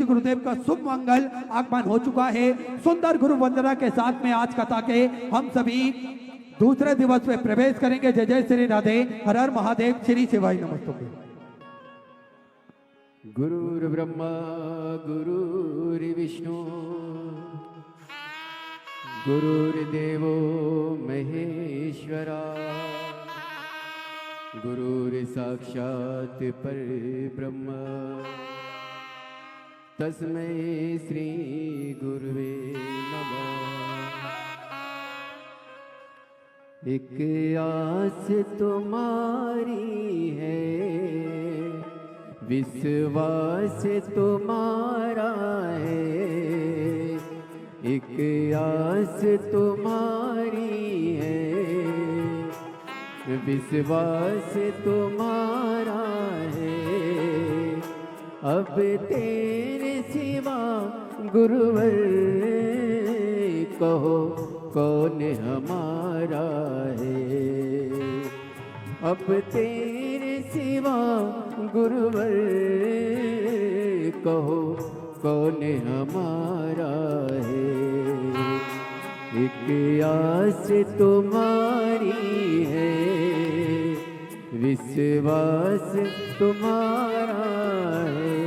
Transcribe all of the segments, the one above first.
पूज्य गुरुदेव का शुभ मंगल आगमन हो चुका है। सुंदर गुरु वंदना के साथ में आज कथा के हम सभी दूसरे दिवस में प्रवेश करेंगे। जय जय श्री राधे, हर हर महादेव, श्री शिवाय नमस्तुभ्यं। गुरुर्ब्रह्मा गुरुर्विष्णु गुरुर्देवो महेश्वरा गुरुर्साक्षात् परब्रह्म तस्मै श्री गुरुवे नमः। एक आस तुम्हारी है, विश्वास तुम्हारा है। एक आस तुम्हारी है, विश्वास तुम्हारा है। अब तेरे सिवा गुरुवर कहो कौन हमारा है। अब तेरे सिवा गुरुवर कहो कौन हमारा है। एक आस तुम्हारी है, विश्वास तुम्हारा है।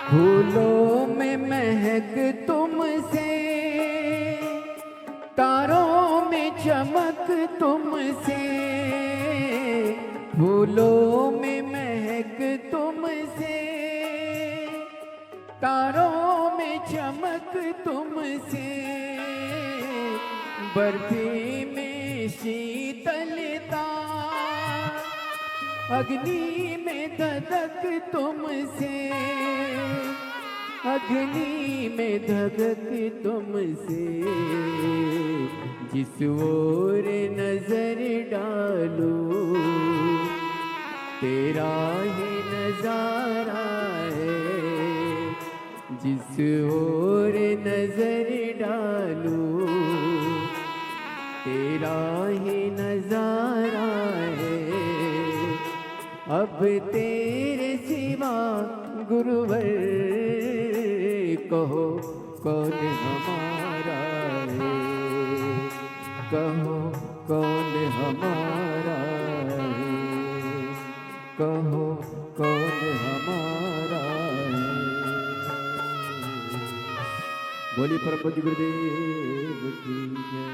फूलों में महक तुमसे, तारों में चमक तुमसे। फूलों में महक तुमसे, तारों में चमक तुमसे। बर्फी में शीतलता, अग्नि में धधक तुमसे। अग्नि में धधक तुमसे। जिस ओर नजर डालो तेरा ही नजारा है। जिस ओर नजर डालो तेरा ही नजारा है। अब तेरे सिवा गुरुवर कहो कौन हमारा है। कहो कौन हमारा है। कहो कौन हमारा है। बोली परम पूज्य गुरुदेव की जय।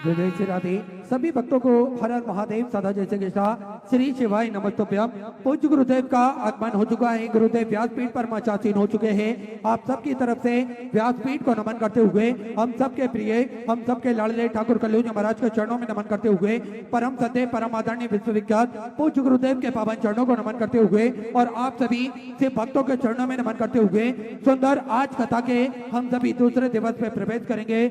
जय जय श्री राधे। सभी भक्तों को हर हर महादेव, सदा जैसे कृष्णा, श्री शिवाय नमस्तुभ्यं। पूज्य गुरुदेव का आगमन हो चुका है। गुरुदेव व्यासपीठ पर मचासीन हो चुके हैं। आप सबकी तरफ से व्यासपीठ को नमन करते हुए, हम सबके प्रिय, हम सबके लाडले ठाकुर कल्लूज महाराज के चरणों में नमन करते हुए, परम सत्य परम आदरणीय विश्वविख्यात पूज्य गुरुदेव के पावन चरणों को नमन करते हुए और आप सभी से भक्तों के चरणों में नमन करते हुए सुंदर आज कथा के हम सभी दूसरे दिवस में प्रवेश करेंगे।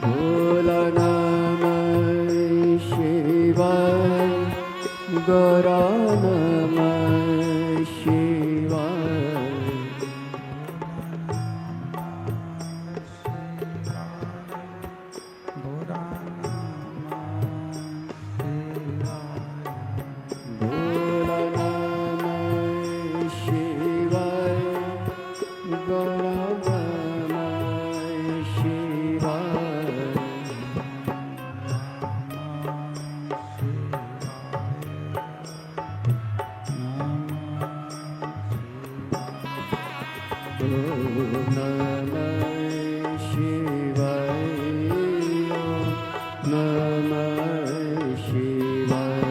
भोला नमः शिवाय गौरा नमः शिवाय भोला नमः शिवाय गौरा नमः शिवाय नमः शिवाय नमः शिवाय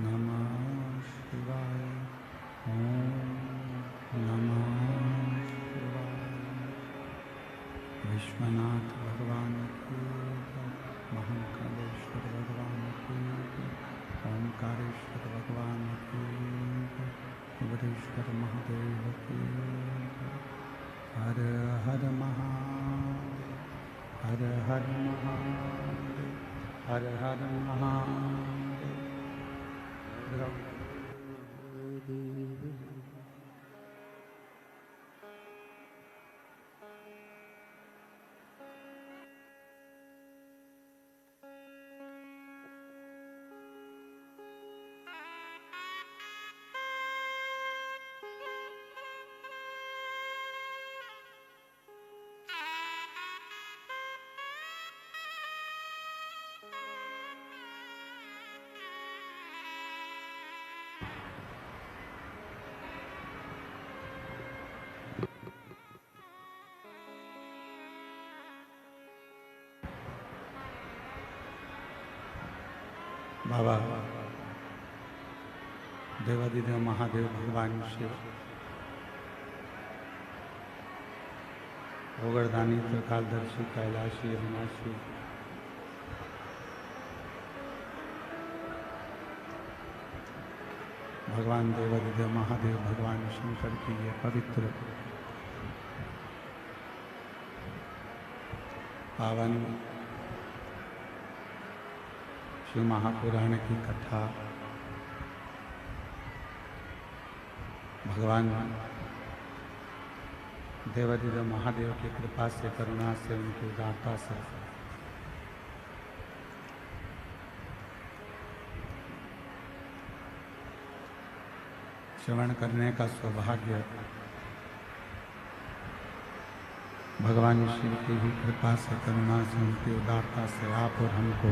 नमः शिवाय नमः शिवाय विश्वनाथ भगवान की जय, महाकालेश्वर भगवान की जय, ओंकारेश्वर भगवान की जय, उग्रेश्वर महादेव की जय। हर हर महादेव, हर हर महादेव, हर हर महादेव। बाबा देवादिदेव महादेव भगवान शिव ओगरदानी त्रिकालदर्शी कैलाशी अविनाशी भगवान देवादिदेव महादेव भगवान शंकर की ये पवित्र पावन शिव महापुराण की कथा भगवान देवादिदेव महादेव की कृपा से करुणा से उनकी उदारता से श्रवण करने का सौभाग्य भगवान शिव की ही कृपा से करुणा से उनकी उदारता से आप और हमको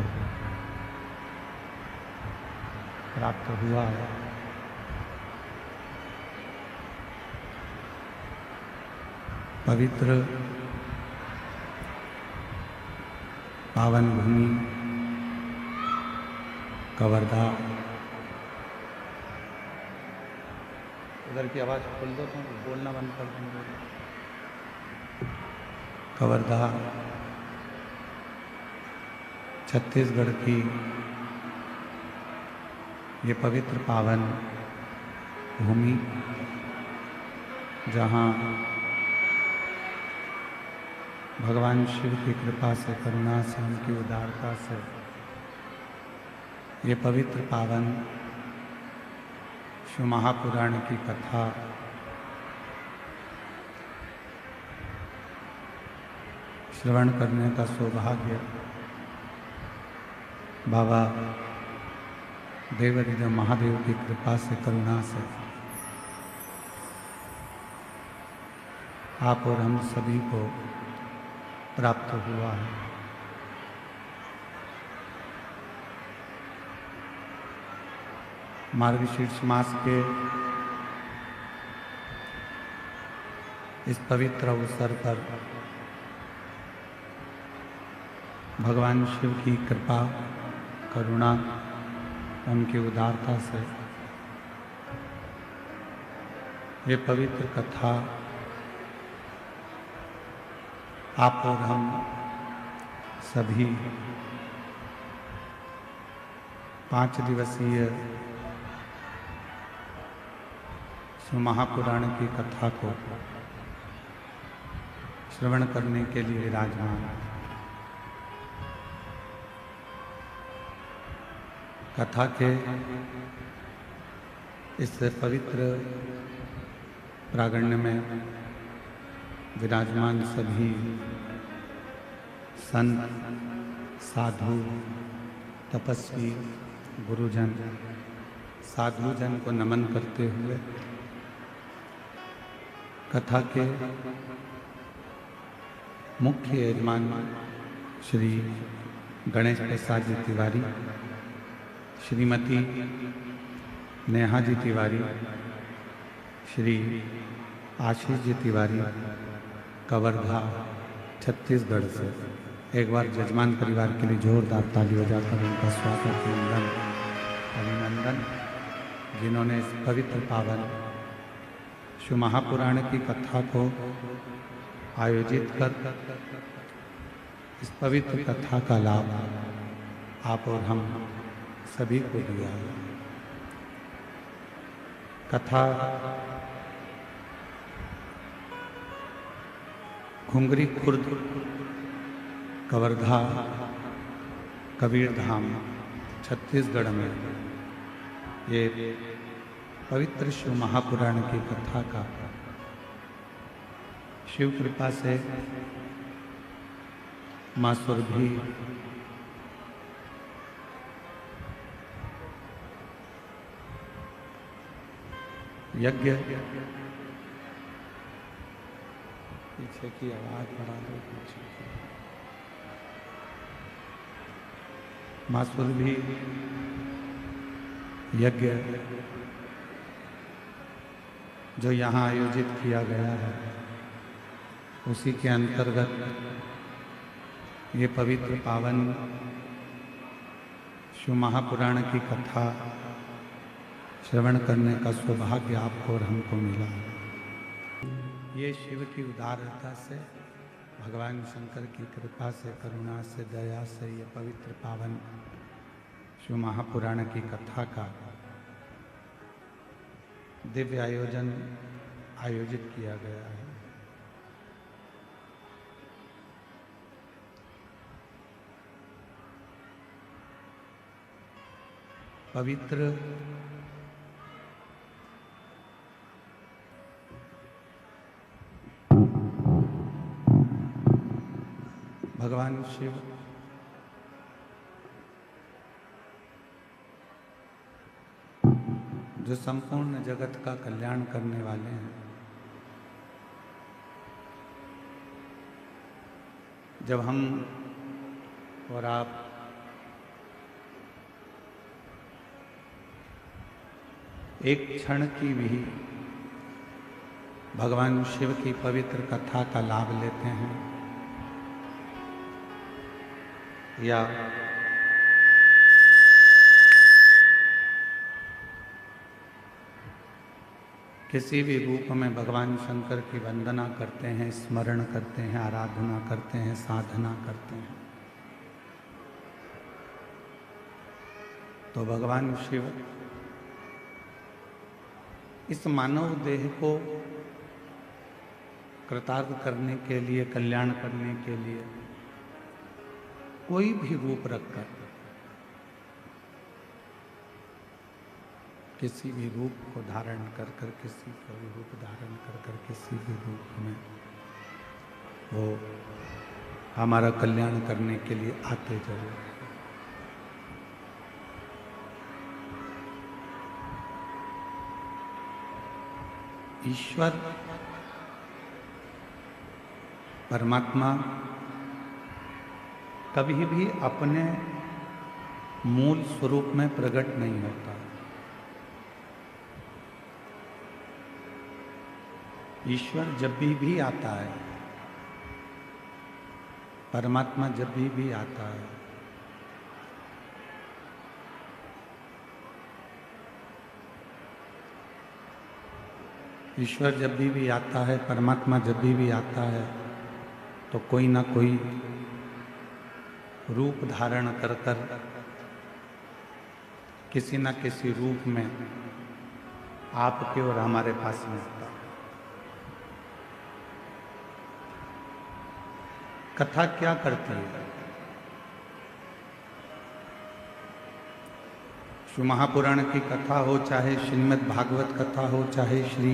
प्राप्त हुआ है। पवित्र पावन भूमि कवर्धा, उधर की आवाज़ खोल दो तो बोलना बंद कर देंगे। कवर्धा छत्तीसगढ़ की ये पवित्र पावन भूमि जहाँ भगवान शिव की कृपा से करुणा से उनकी उदारता से ये पवित्र पावन शिव महापुराण की कथा श्रवण करने का सौभाग्य बाबा देवादिदेव महादेव की कृपा से करुणा से आप और हम सभी को प्राप्त हुआ है। मार्गशीर्ष मास के इस पवित्र अवसर पर भगवान शिव की कृपा करुणा उनकी उदारता से ये पवित्र कथा आप और हम सभी 5 दिवसीय महापुराण की कथा को श्रवण करने के लिए विराजमान। कथा के इस पवित्र प्रांगण में विराजमान सभी संत साधु तपस्वी गुरुजन साधुजन को नमन करते हुए कथा के मुख्य यजमान श्री गणेश प्रसाद जी तिवारी, श्रीमती नेहा जी तिवारी, श्री आशीष जी तिवारी कवर्धा छत्तीसगढ़ से एक बार जजमान परिवार के लिए जोरदार ताली बजाकर उनका स्वागत वंदन अभिनंदन, जिन्होंने इस पवित्र पावन शिव महापुराण की कथा को आयोजित कर इस पवित्र कथा का लाभ आप और हम सभी को दिया है। कथा घुंगरी खुर्द कवर्धा कबीरधाम छत्तीसगढ़ में ये पवित्र शिव महापुराण की कथा का शिव कृपा से माँ सुरभि यज्ञ पीछे की आवाज बढ़ा दो, पीछे की माँ सुरभि यज्ञ जो यहाँ आयोजित किया गया है उसी के अंतर्गत ये पवित्र पावन शिव महापुराण की कथा श्रवण करने का सौभाग्य आपको और हमको मिला। ये शिव की उदारता से भगवान शंकर की कृपा से करुणा से दया से ये पवित्र पावन शिव महापुराण की कथा का दिव्य आयोजन आयोजित किया गया है। पवित्र भगवान शिव जो संपूर्ण जगत का कल्याण करने वाले हैं, जब हम और आप एक क्षण की भी भगवान शिव की पवित्र कथा का लाभ लेते हैं या किसी भी रूप में भगवान शंकर की वंदना करते हैं, स्मरण करते हैं, आराधना करते हैं, साधना करते हैं, तो भगवान शिव इस मानव देह को कृतार्थ करने के लिए, कल्याण करने के लिए कोई भी रूप रखकर, किसी भी रूप को धारण कर कर, किसी का भी रूप धारण कर कर, किसी भी रूप में वो हमारा कल्याण करने के लिए आते जरूर हैं। ईश्वर परमात्मा कभी भी अपने मूल स्वरूप में प्रकट नहीं होता। ईश्वर जब भी आता है परमात्मा जब भी आता है, ईश्वर जब भी आता है, परमात्मा जब भी आता है, तो कोई ना कोई रूप धारण कर कर किसी न किसी रूप में आपके और हमारे पास में आता है। कथा क्या करती है? श्री महापुराण की कथा हो, चाहे श्रीमद् भागवत कथा हो, चाहे श्री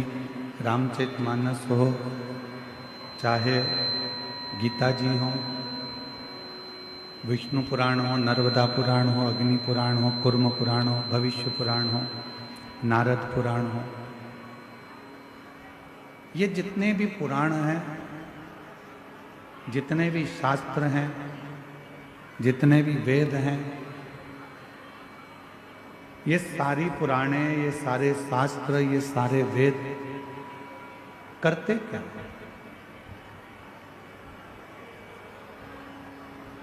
रामचरितमानस हो, चाहे गीता जी हो, विष्णु पुराण हो, नर्मदा पुराण हो, अग्नि पुराण हो, कूर्म पुराण हो, भविष्य पुराण हो, नारद पुराण हो, ये जितने भी पुराण हैं, जितने भी शास्त्र हैं, जितने भी वेद हैं, ये सारी पुराणे, ये सारे शास्त्र, ये सारे वेद करते क्या?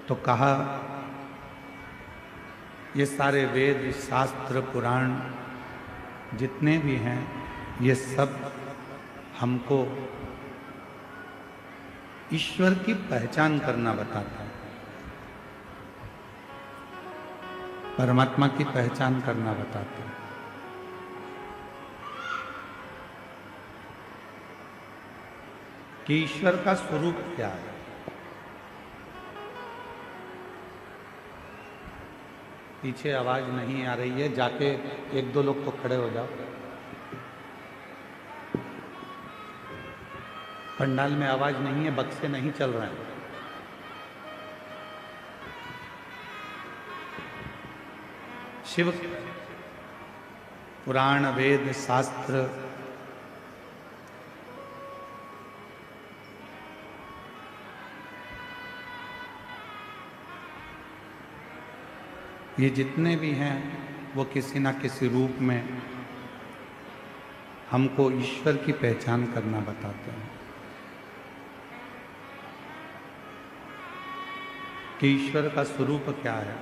तो कहा ये सारे वेद, शास्त्र, पुराण जितने भी हैं, ये सब हमको ईश्वर की पहचान करना बताता है, परमात्मा की पहचान करना बताता है। कि ईश्वर का स्वरूप क्या है। पीछे आवाज नहीं आ रही है, जाके एक दो लोग तो खड़े हो जाओ। पंडाल में आवाज नहीं है, बक्से नहीं चल रहे हैं। शिव पुराण, वेद, शास्त्र ये जितने भी हैं, वो किसी ना किसी रूप में हमको ईश्वर की पहचान करना बताते हैं कि ईश्वर का स्वरूप क्या है।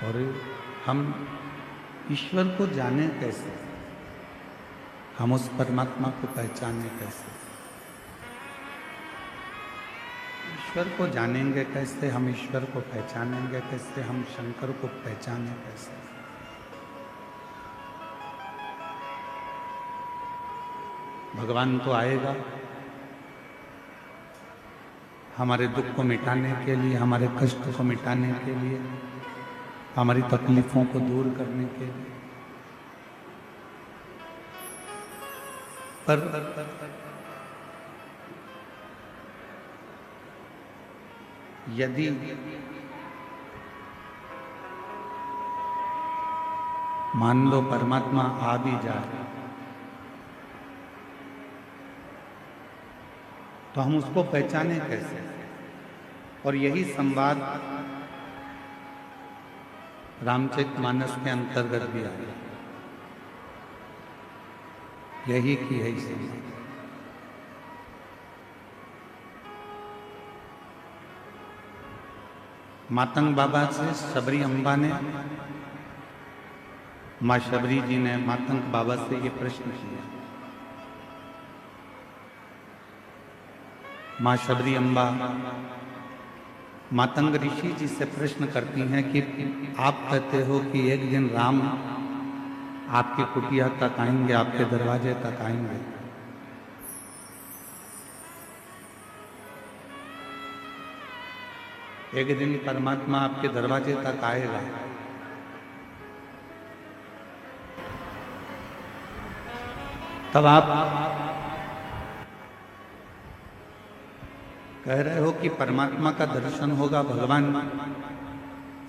और हम ईश्वर को जाने कैसे, हम उस परमात्मा को पहचाने कैसे, ईश्वर को जानेंगे कैसे, हम ईश्वर को पहचानेंगे कैसे, हम शंकर को पहचाने कैसे। भगवान तो आएगा हमारे दुख को मिटाने के लिए, हमारे कष्ट को मिटाने के लिए, हमारी तकलीफों को दूर करने के लिए। पर यदि मान लो परमात्मा आ भी जाए तो हम उसको पहचाने कैसे। और यही संवाद रामचरितमानस के अंतर्गत भी आया, यही की है संवाद। मातंग बाबा से शबरी अम्बा ने, माँ शबरी जी ने मातंग बाबा से ये प्रश्न किया। माँ शबरी अम्बा मातंग ऋषि जी से प्रश्न करती हैं कि आप कहते हो कि एक दिन राम आपकी कुटिया तक आएंगे, आपके दरवाजे तक आएंगे, एक दिन परमात्मा आपके दरवाजे तक आएगा, तब आप कह रहे हो कि परमात्मा का दर्शन होगा, भगवान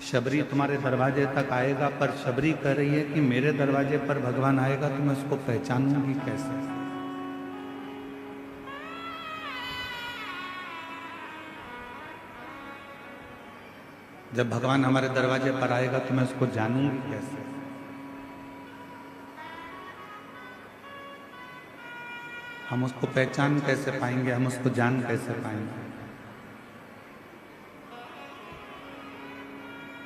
शबरी तुम्हारे दरवाजे तक आएगा, पर शबरी कह रही है कि मेरे दरवाजे पर भगवान आएगा तो मैं उसको पहचानूंगी कैसे। जब भगवान हमारे दरवाजे पर आएगा तो मैं उसको जानूंगी कैसे। हम उसको पहचान कैसे पाएंगे, हम उसको जान कैसे पाएंगे।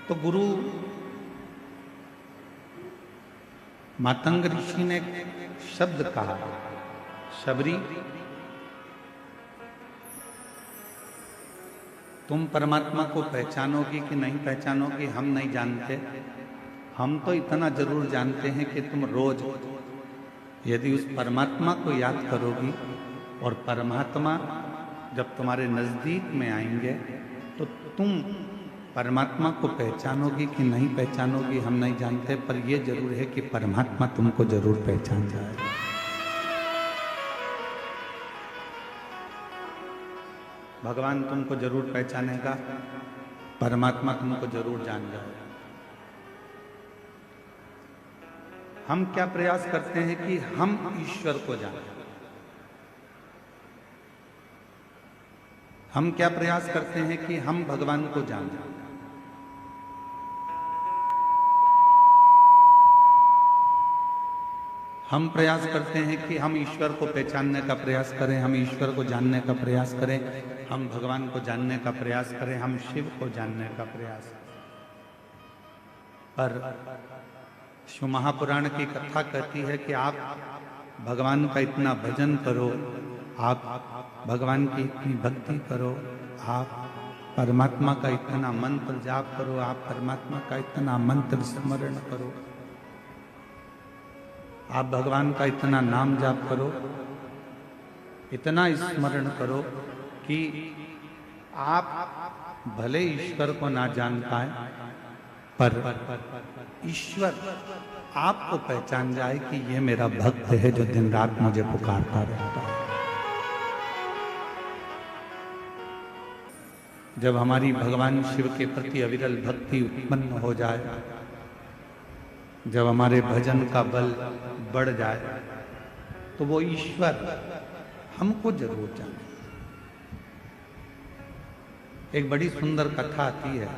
तो गुरु मातंग ऋषि ने एक शब्द कहा, शबरी तुम परमात्मा को पहचानोगी कि नहीं पहचानोगी हम नहीं जानते। हम तो इतना जरूर जानते हैं कि तुम रोज यदि उस परमात्मा को याद करोगी और परमात्मा जब तुम्हारे नजदीक में आएंगे तो तुम परमात्मा को पहचानोगी कि नहीं पहचानोगी हम नहीं जानते, पर यह जरूर है कि परमात्मा तुमको जरूर पहचान जाएगा। भगवान तुमको जरूर पहचानेगा, परमात्मा तुमको जरूर जान जाएगा। हम क्या प्रयास करते हैं कि हम ईश्वर को जानें। हम क्या प्रयास करते हैं कि हम भगवान को जानें। हम प्रयास करते हैं कि हम ईश्वर को पहचानने का प्रयास करें, हम ईश्वर को जानने का प्रयास करें, हम भगवान को जानने का प्रयास करें, हम शिव को जानने का प्रयास करें। पर शिव महापुराण की कथा कहती है कि आप भगवान का इतना भजन करो, आप भगवान की इतनी भक्ति करो, आप परमात्मा का इतना मंत्र जाप करो, आप परमात्मा का इतना मंत्र स्मरण करो, आप भगवान का इतना नाम जाप करो, इतना स्मरण करो कि आप भले ईश्वर को ना जान पाए पर ईश्वर आपको पहचान जाए कि ये मेरा भक्त है जो दिन रात मुझे पुकारता रहता है। जब हमारी भगवान शिव के प्रति अविरल भक्ति उत्पन्न हो जाए, जब हमारे भजन का बल बढ़ जाए, तो वो ईश्वर हमको जरूर जाने। एक बड़ी सुंदर कथा आती है।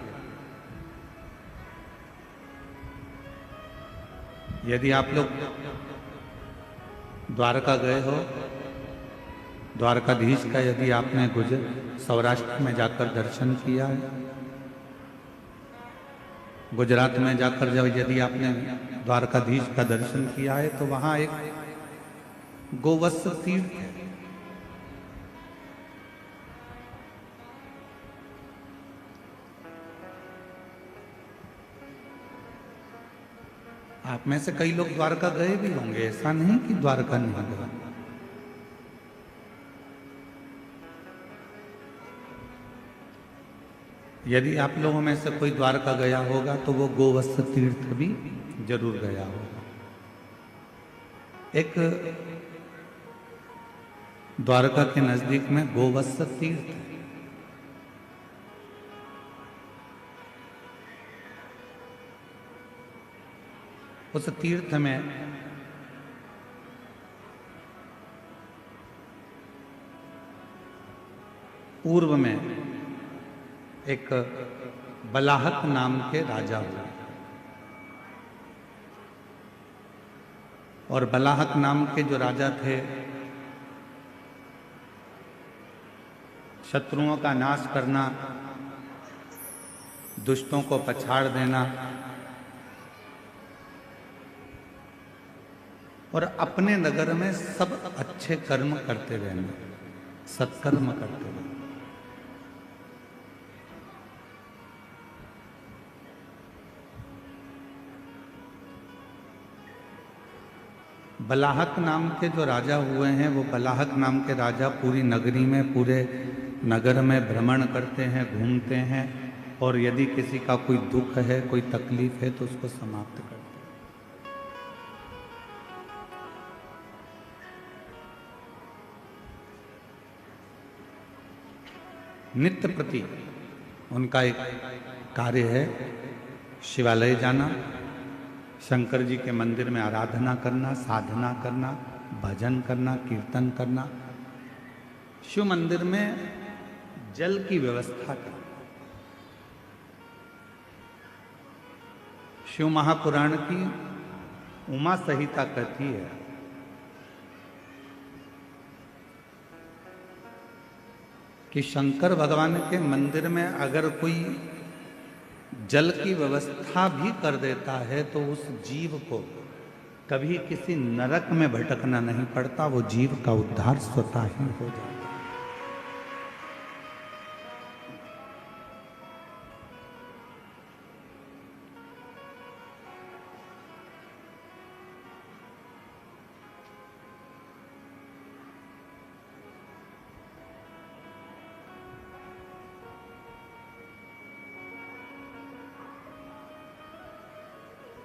यदि आप लोग द्वारका गए हो, द्वारकाधीश का यदि आपने सौराष्ट्र में जाकर दर्शन किया है, गुजरात में जाकर जब यदि आपने द्वारकाधीश का दर्शन किया है, तो वहां एक गोवत्स तीर्थ है। आप में से कई लोग द्वारका गए भी होंगे, ऐसा नहीं कि द्वारका नहीं गए। यदि आप लोगों में से कोई द्वारका गया होगा तो वो गोवत्स तीर्थ भी जरूर गया होगा। एक द्वारका के नजदीक में गोवत्स तीर्थ है। उस तीर्थ में पूर्व में एक बलाहक नाम के राजा हुए, और बलाहक नाम के जो राजा थे, शत्रुओं का नाश करना, दुष्टों को पछाड़ देना और अपने नगर में सब अच्छे कर्म करते रहना, सत्कर्म करते रहना। बलाहक नाम के जो राजा हुए हैं, वो बलाहक नाम के राजा पूरी नगरी में, पूरे नगर में भ्रमण करते हैं, घूमते हैं, और यदि किसी का कोई दुख है, कोई तकलीफ है, तो उसको समाप्त करते हैं। नित्य प्रति उनका एक कार्य है शिवालय जाना, शंकर जी के मंदिर में आराधना करना, साधना करना, भजन करना, कीर्तन करना, शिव मंदिर में जल की व्यवस्था करना। शिव महापुराण की उमा संहिता कहती है कि शंकर भगवान के मंदिर में अगर कोई जल की व्यवस्था भी कर देता है तो उस जीव को कभी किसी नरक में भटकना नहीं पड़ता, वो जीव का उद्धार स्वतः ही हो जाता है।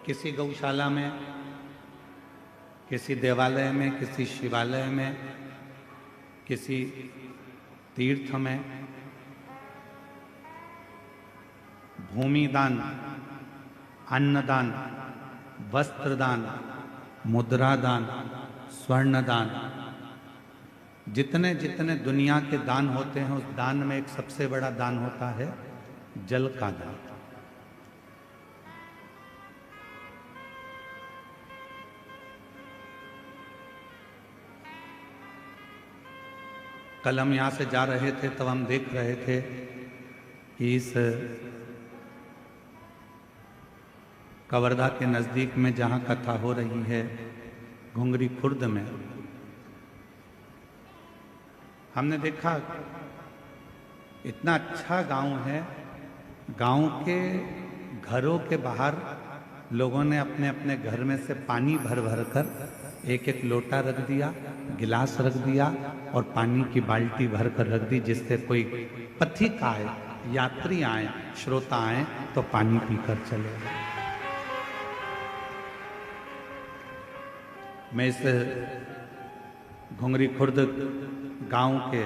किसी गौशाला में, किसी देवालय में, किसी शिवालय में, किसी तीर्थ में भूमि दान, अन्नदान, वस्त्रदान, मुद्रा दान, स्वर्ण दान, जितने जितने दुनिया के दान होते हैं उस दान में एक सबसे बड़ा दान होता है जल का दान। कल हम यहाँ से जा रहे थे तब हम देख रहे थे कि इस कवर्धा के नज़दीक में जहाँ कथा हो रही है घुंगरी खुर्द में, हमने देखा इतना अच्छा गांव है। गांव के घरों के बाहर लोगों ने अपने अपने घर में से पानी भर भर कर एक एक लोटा रख दिया, गिलास रख दिया और पानी की बाल्टी भर कर रख दी, जिससे कोई पथिक आए, यात्री आए, श्रोता आए तो पानी पीकर चले। मैं इस घुंगरी खुर्द गांव के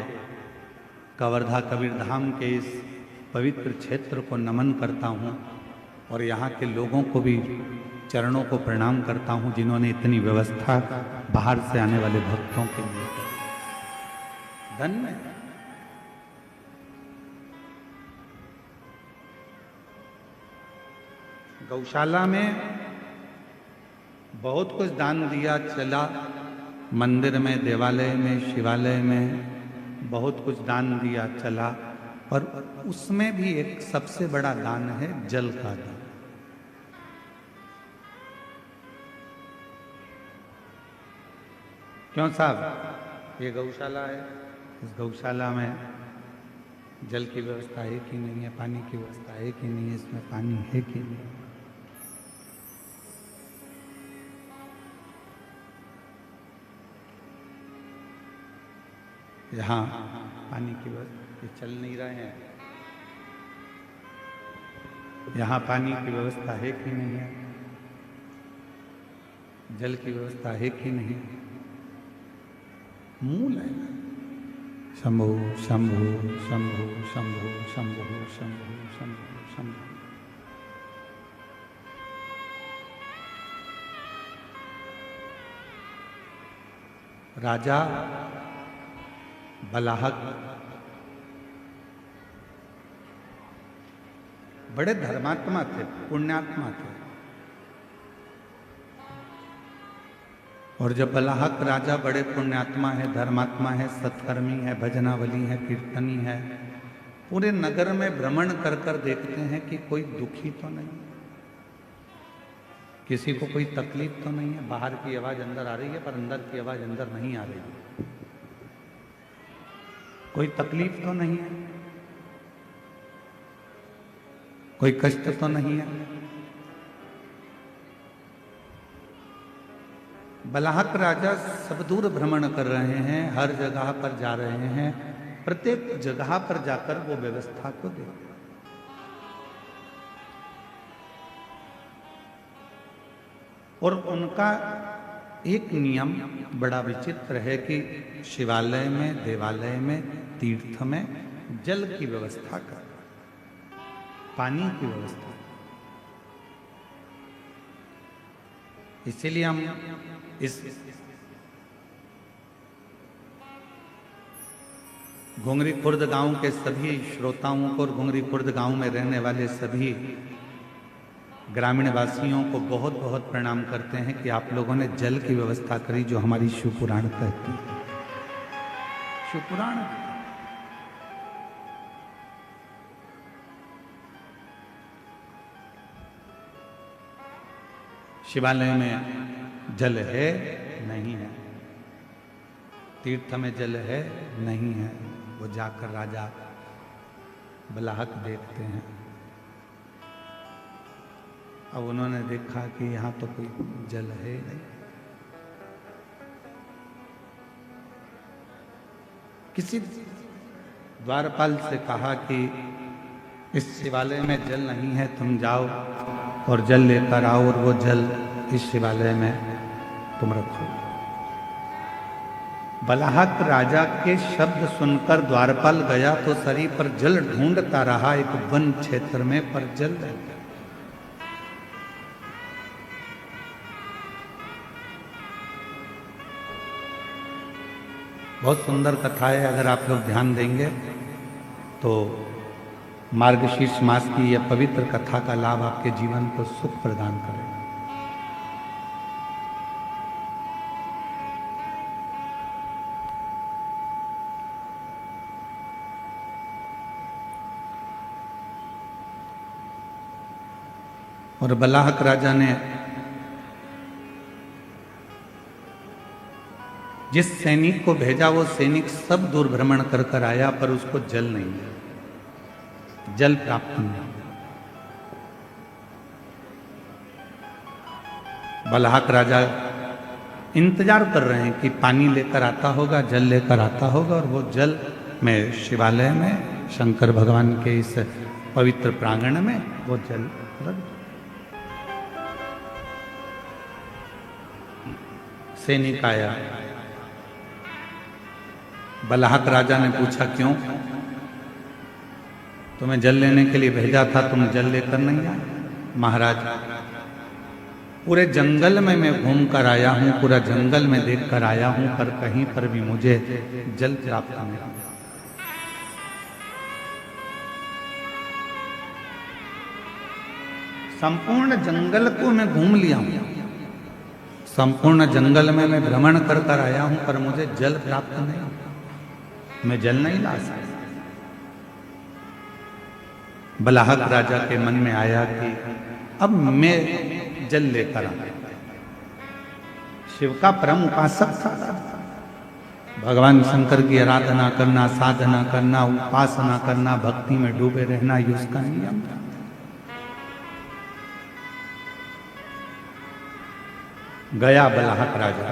कवर्धा कबीर धाम के इस पवित्र क्षेत्र को नमन करता हूं और यहाँ के लोगों को भी चरणों को प्रणाम करता हूं जिन्होंने इतनी व्यवस्था बाहर से आने वाले भक्तों के लिए की। धन्य। गौशाला में बहुत कुछ दान दिया चला, मंदिर में, देवालय में, शिवालय में बहुत कुछ दान दिया चला, पर उसमें भी एक सबसे बड़ा दान है जल का दान। क्यों साहब, ये गौशाला है, इस गौशाला में जल की व्यवस्था है कि नहीं है, पानी की व्यवस्था है कि नहीं है, इसमें पानी है कि नहीं। यहाँ पानी की व्यवस्था, ये चल नहीं रहे हैं, यहाँ पानी की व्यवस्था है कि नहीं है, जल की व्यवस्था है कि नहीं। मूल है शंभु शंभु शंभु शंभु शंभु शंभु शंभु शंभु। राजा बलाहक बड़े धर्मात्मा थे, पुण्यात्मा थे, और जब बलाहक राजा बड़े पुण्यात्मा है, धर्मात्मा है, सत्कर्मी है, भजनावली है, कीर्तनी है, पूरे नगर में भ्रमण कर कर देखते हैं कि कोई दुखी तो नहीं, किसी को कोई तकलीफ तो नहीं है। बाहर की आवाज अंदर आ रही है पर अंदर की आवाज अंदर नहीं आ रही है। कोई तकलीफ तो नहीं है, कोई कष्ट तो नहीं है। बलाहक राजा सब दूर भ्रमण कर रहे हैं, हर जगह पर जा रहे हैं, प्रत्येक जगह पर जाकर वो व्यवस्था को देखते। और उनका एक नियम बड़ा विचित्र है कि शिवालय में, देवालय में, तीर्थ में जल की व्यवस्था कर, पानी की व्यवस्था। इसीलिए हम इस घुंगरी खुर्द गांव के सभी श्रोताओं को और घुंगरी खुर्द गांव में रहने वाले सभी ग्रामीण वासियों को बहुत बहुत प्रणाम करते हैं कि आप लोगों ने जल की व्यवस्था करी, जो हमारी शिवपुराण कहती है। शिवपुराण शिवालय में जल है नहीं है, तीर्थ में जल है नहीं है। वो जाकर राजा बलाहक देखते हैं। अब उन्होंने देखा कि यहाँ तो कोई जल है नहीं। किसी द्वारपाल से कहा कि इस शिवालय में जल नहीं है, तुम जाओ और जल लेकर आओ और वो जल इस शिवालय में तुम रखो। बलाहक राजा के शब्द सुनकर द्वारपाल गया तो शरीर पर जल ढूंढता रहा एक वन क्षेत्र में, पर जल नहीं। बहुत सुंदर कथा है। अगर आप लोग ध्यान देंगे तो मार्गशीर्ष मास की यह पवित्र कथा का लाभ आपके जीवन को सुख प्रदान करेगा। और बलाहक राजा ने जिस सैनिक को भेजा वो सैनिक सब दूर भ्रमण कर कर आया, पर उसको जल नहीं मिला, जल प्राप्त नहीं। बलाहक राजा इंतजार कर रहे हैं कि पानी लेकर आता होगा, जल लेकर आता होगा, और वो जल में शिवालय में शंकर भगवान के इस पवित्र प्रांगण में वो जल रख। सैनिक आया। बलाहक राजा ने पूछा, क्यों? तुम्हें जल लेने के लिए भेजा था, तुम जल लेकर नहीं आए? महाराज, पूरे जंगल में मैं घूम कर आया हूं, पूरा जंगल में देख कर आया हूं, पर कहीं पर भी मुझे जल प्राप्त नहीं हुआ। संपूर्ण जंगल को मैं घूम लिया हूं, संपूर्ण जंगल में मैं भ्रमण कर कर आया हूं, पर मुझे जल प्राप्त नहीं, मैं जल नहीं ला सकता। बलाहक राजा के मन में आया कि अब मैं जल लेकर आऊं। शिव का परम उपासक था, भगवान शंकर की आराधना करना, साधना करना, उपासना करना, भक्ति में डूबे रहना, ये उसका नियम था। गया बलाहक राजा,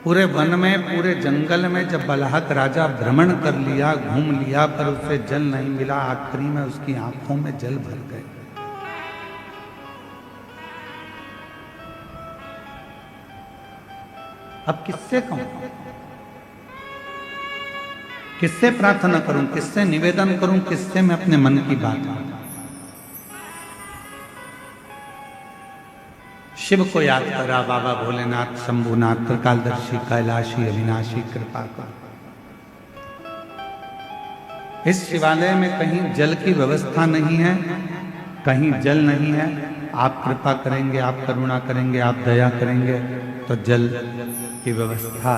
पूरे वन में, पूरे जंगल में जब बलाहक राजा भ्रमण कर लिया, घूम लिया, पर उसे जल नहीं मिला। आखिरी में उसकी आंखों में जल भर गए। अब किससे कहूं, किससे प्रार्थना करूं, किससे निवेदन करूं, किससे मैं अपने मन की बात कहूं? शिव को याद करा, बाबा भोलेनाथ, शंभुनाथ, त्रिकालदर्शी, कैलाशी, अविनाशी, कृपा कर। इस शिवालय में कहीं जल की व्यवस्था नहीं है, कहीं जल नहीं है। आप कृपा करेंगे, आप करुणा करेंगे, आप दया करेंगे तो जल की व्यवस्था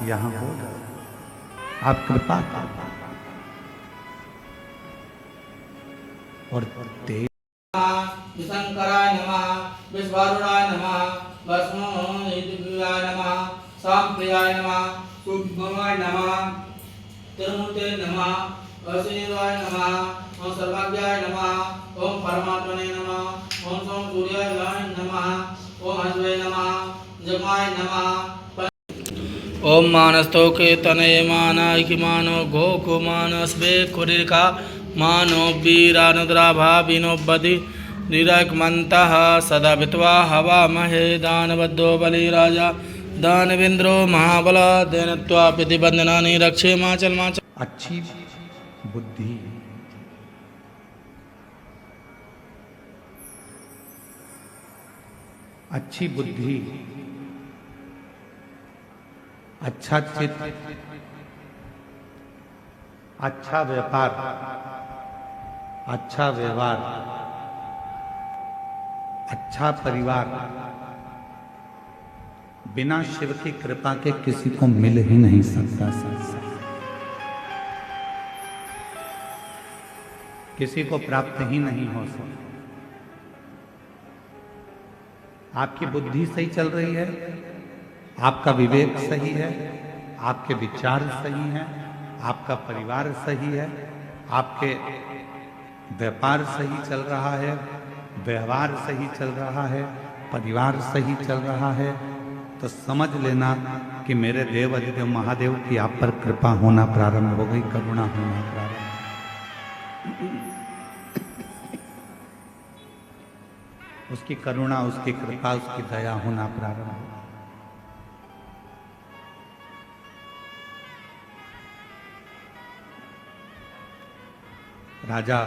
यहाँ होगा। आप कृपा करें और देव। शंकराय नमः, विश्वारूढ़ाय नमः, भस्मोनिधिप्रियाय नमः, सांप्रियाय नमः, सूक्ष्ममाय नमः, त्रिमूर्ते नमः, असीवाय नमः, ओम सर्वज्ञाय नमः, ओम परमात्मने नमः, ओम सोम सूर्याय नमः, ओम हंसवे नमः, जमाय नमः। ओम मानस्तोके तनये मानायि मानो गोकु मानस्वे कुरिका मानो वीरानुद्राभाविनो बदि निरकमन्तः सदा वित्वा हवा महे दानवद्दो बलिराजा दानवेन्द्रो महाबल देनत्वा प्रतिबंधनानि रक्षे माचल माचल। अच्छी बुद्धि, अच्छी बुद्धि, अच्छा चित्त, अच्छा व्यापार, अच्छा व्यवहार, अच्छा परिवार बिना शिव की कृपा के किसी को मिल ही नहीं सकता। किसी को प्राप्त ही नहीं हो सकता। आपकी बुद्धि सही चल रही है, आपका विवेक सही है, आपके विचार सही हैं, आपका परिवार सही है, आपके व्यापार सही चल रहा है, व्यवहार सही चल रहा है, परिवार सही चल रहा है, तो समझ लेना कि मेरे देव अधिदेव महादेव की आप पर कृपा होना प्रारंभ हो गई, करुणा होना प्रारंभ। उसकी करुणा, उसकी कृपा, उसकी दया होना प्रारंभ हो। राजा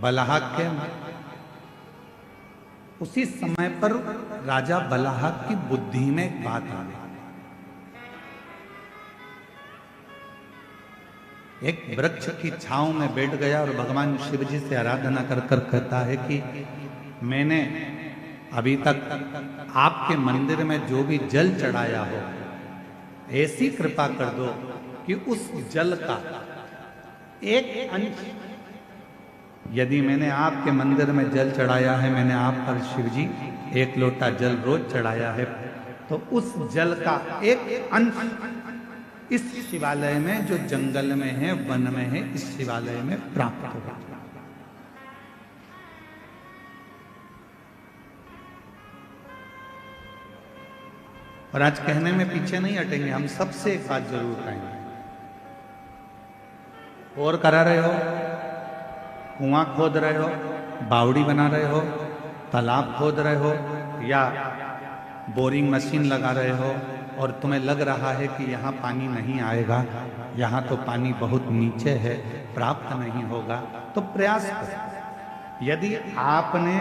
बलाहक के उसी समय पर राजा बलाहक की बुद्धि में एक बात आ गई। एक वृक्ष की छांव में बैठ गया और भगवान शिव जी से आराधना कर कर कहता है कि मैंने अभी तक आपके मंदिर में जो भी जल चढ़ाया हो, ऐसी कृपा कर दो कि उस जल का एक अंश, यदि मैंने आपके मंदिर में जल चढ़ाया है, मैंने आप पर शिव जी 1 लोटा जल रोज चढ़ाया है, तो उस जल का एक अंश इस शिवालय में, जो जंगल में है, वन में है, इस शिवालय में प्राप्त होगा। और आज कहने में पीछे नहीं हटेंगे, हम सबसे एक बात जरूर कहेंगे। और करा रहे हो, कुआं खोद रहे हो, बावड़ी बना रहे हो, तालाब खोद रहे हो, या बोरिंग मशीन लगा रहे हो और तुम्हें लग रहा है कि यहाँ पानी नहीं आएगा, यहाँ तो पानी बहुत नीचे है, प्राप्त नहीं होगा, तो प्रयास करो। यदि आपने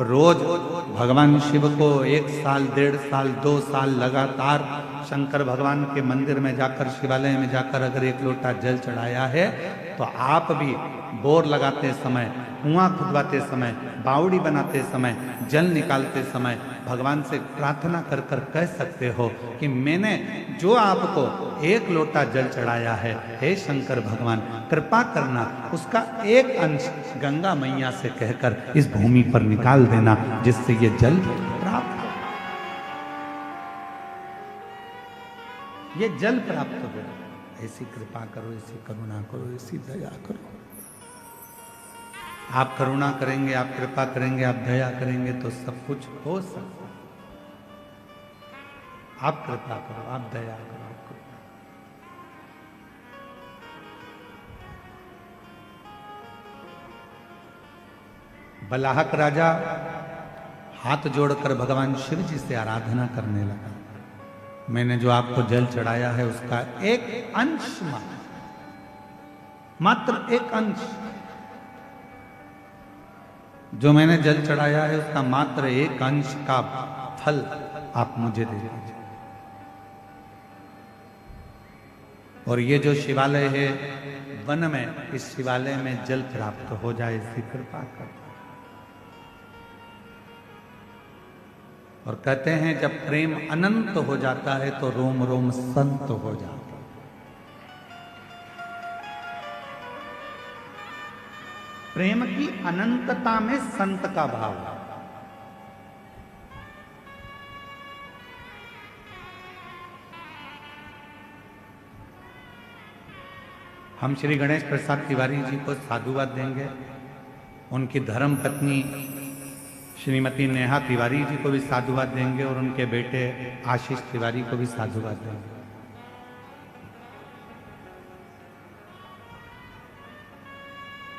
रोज भगवान शिव को 1 साल, 1.5 साल, 2 साल लगातार शंकर भगवान के मंदिर में जाकर, शिवालय में जाकर अगर 1 लोटा जल चढ़ाया है, तो आप भी बोर लगाते समय, कुआं खुदवाते समय, बावड़ी बनाते समय, जल निकालते समय भगवान से प्रार्थना कर कर कह सकते हो कि मैंने जो आपको 1 लोटा जल चढ़ाया है, हे शंकर भगवान कृपा करना, उसका एक अंश गंगा मैया से कहकर इस भूमि पर निकाल देना, जिससे ये जल प्राप्त हो, ये जल प्राप्त हो। ऐसी कृपा करो, ऐसी करुणा करो, ऐसी दया करो। आप करुणा करेंगे, आप कृपा करेंगे, आप दया करेंगे तो सब कुछ हो सकता है। आप कृपा करो, आप दया करो, आप कृपा। बलाहक राजा हाथ जोड़कर भगवान शिव जी से आराधना करने लगा। मैंने जो आपको जल चढ़ाया है उसका एक अंश, मात्र एक अंश, जो मैंने जल चढ़ाया है उसका मात्र एक अंश का फल आप मुझे दे दीजिए। और ये जो शिवालय है वन में, इस शिवालय में जल प्राप्त हो जाए, इसकी कृपा कर। और कहते हैं जब प्रेम अनंत हो जाता है तो रोम रोम संत हो जाता है। प्रेम की अनंतता में संत का भाव है। हम श्री गणेश प्रसाद तिवारी जी को साधुवाद देंगे, उनकी धर्म पत्नी श्रीमती नेहा तिवारी जी को भी साधुवाद देंगे और उनके बेटे आशीष तिवारी को भी साधुवाद देंगे।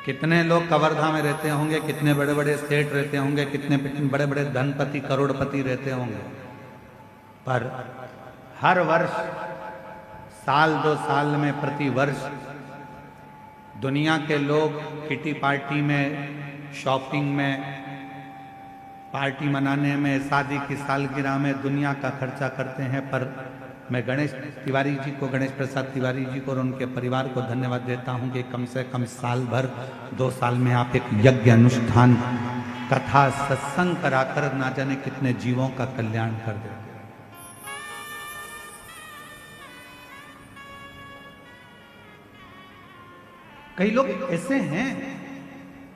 कितने लोग कवर्धा में रहते होंगे, कितने बड़े बड़े सेठ रहते होंगे, कितने बड़े बड़े धनपति करोड़पति रहते होंगे, पर हर वर्ष, साल 2 साल में, प्रति वर्ष दुनिया के लोग किटी पार्टी में, शॉपिंग में, पार्टी मनाने में, शादी की सालगिरह में दुनिया का खर्चा करते हैं। पर मैं गणेश तिवारी जी को, गणेश प्रसाद तिवारी जी को और उनके परिवार को धन्यवाद देता हूं कि कम से कम साल भर, 2 साल में आप एक यज्ञ अनुष्ठान, कथा, सत्संग कराकर ना जाने कितने जीवों का कल्याण कर देते। कई लोग ऐसे हैं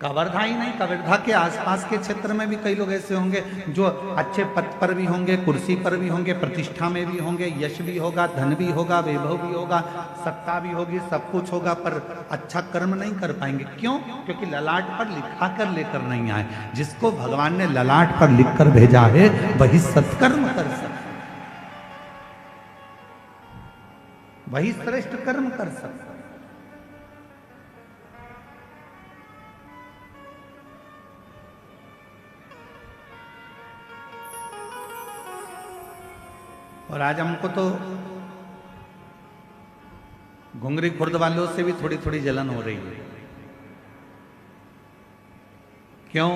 कवर्धा ही नहीं, कवर्धा के आसपास के क्षेत्र में भी कई लोग ऐसे होंगे जो अच्छे पद पर भी होंगे, कुर्सी पर भी होंगे, प्रतिष्ठा में भी होंगे, यश भी होगा, धन भी होगा, वैभव भी होगा, सत्ता भी होगी, सब कुछ होगा, पर अच्छा कर्म नहीं कर पाएंगे। क्यों? क्योंकि ललाट पर लिखा कर लेकर नहीं आए। जिसको भगवान ने ललाट पर लिख कर भेजा है वही सत्कर्म कर सकता, वही श्रेष्ठ कर्म कर सकता। और आज हमको तो घुंगरी खुर्द वालों से भी थोड़ी थोड़ी जलन हो रही है। क्यों?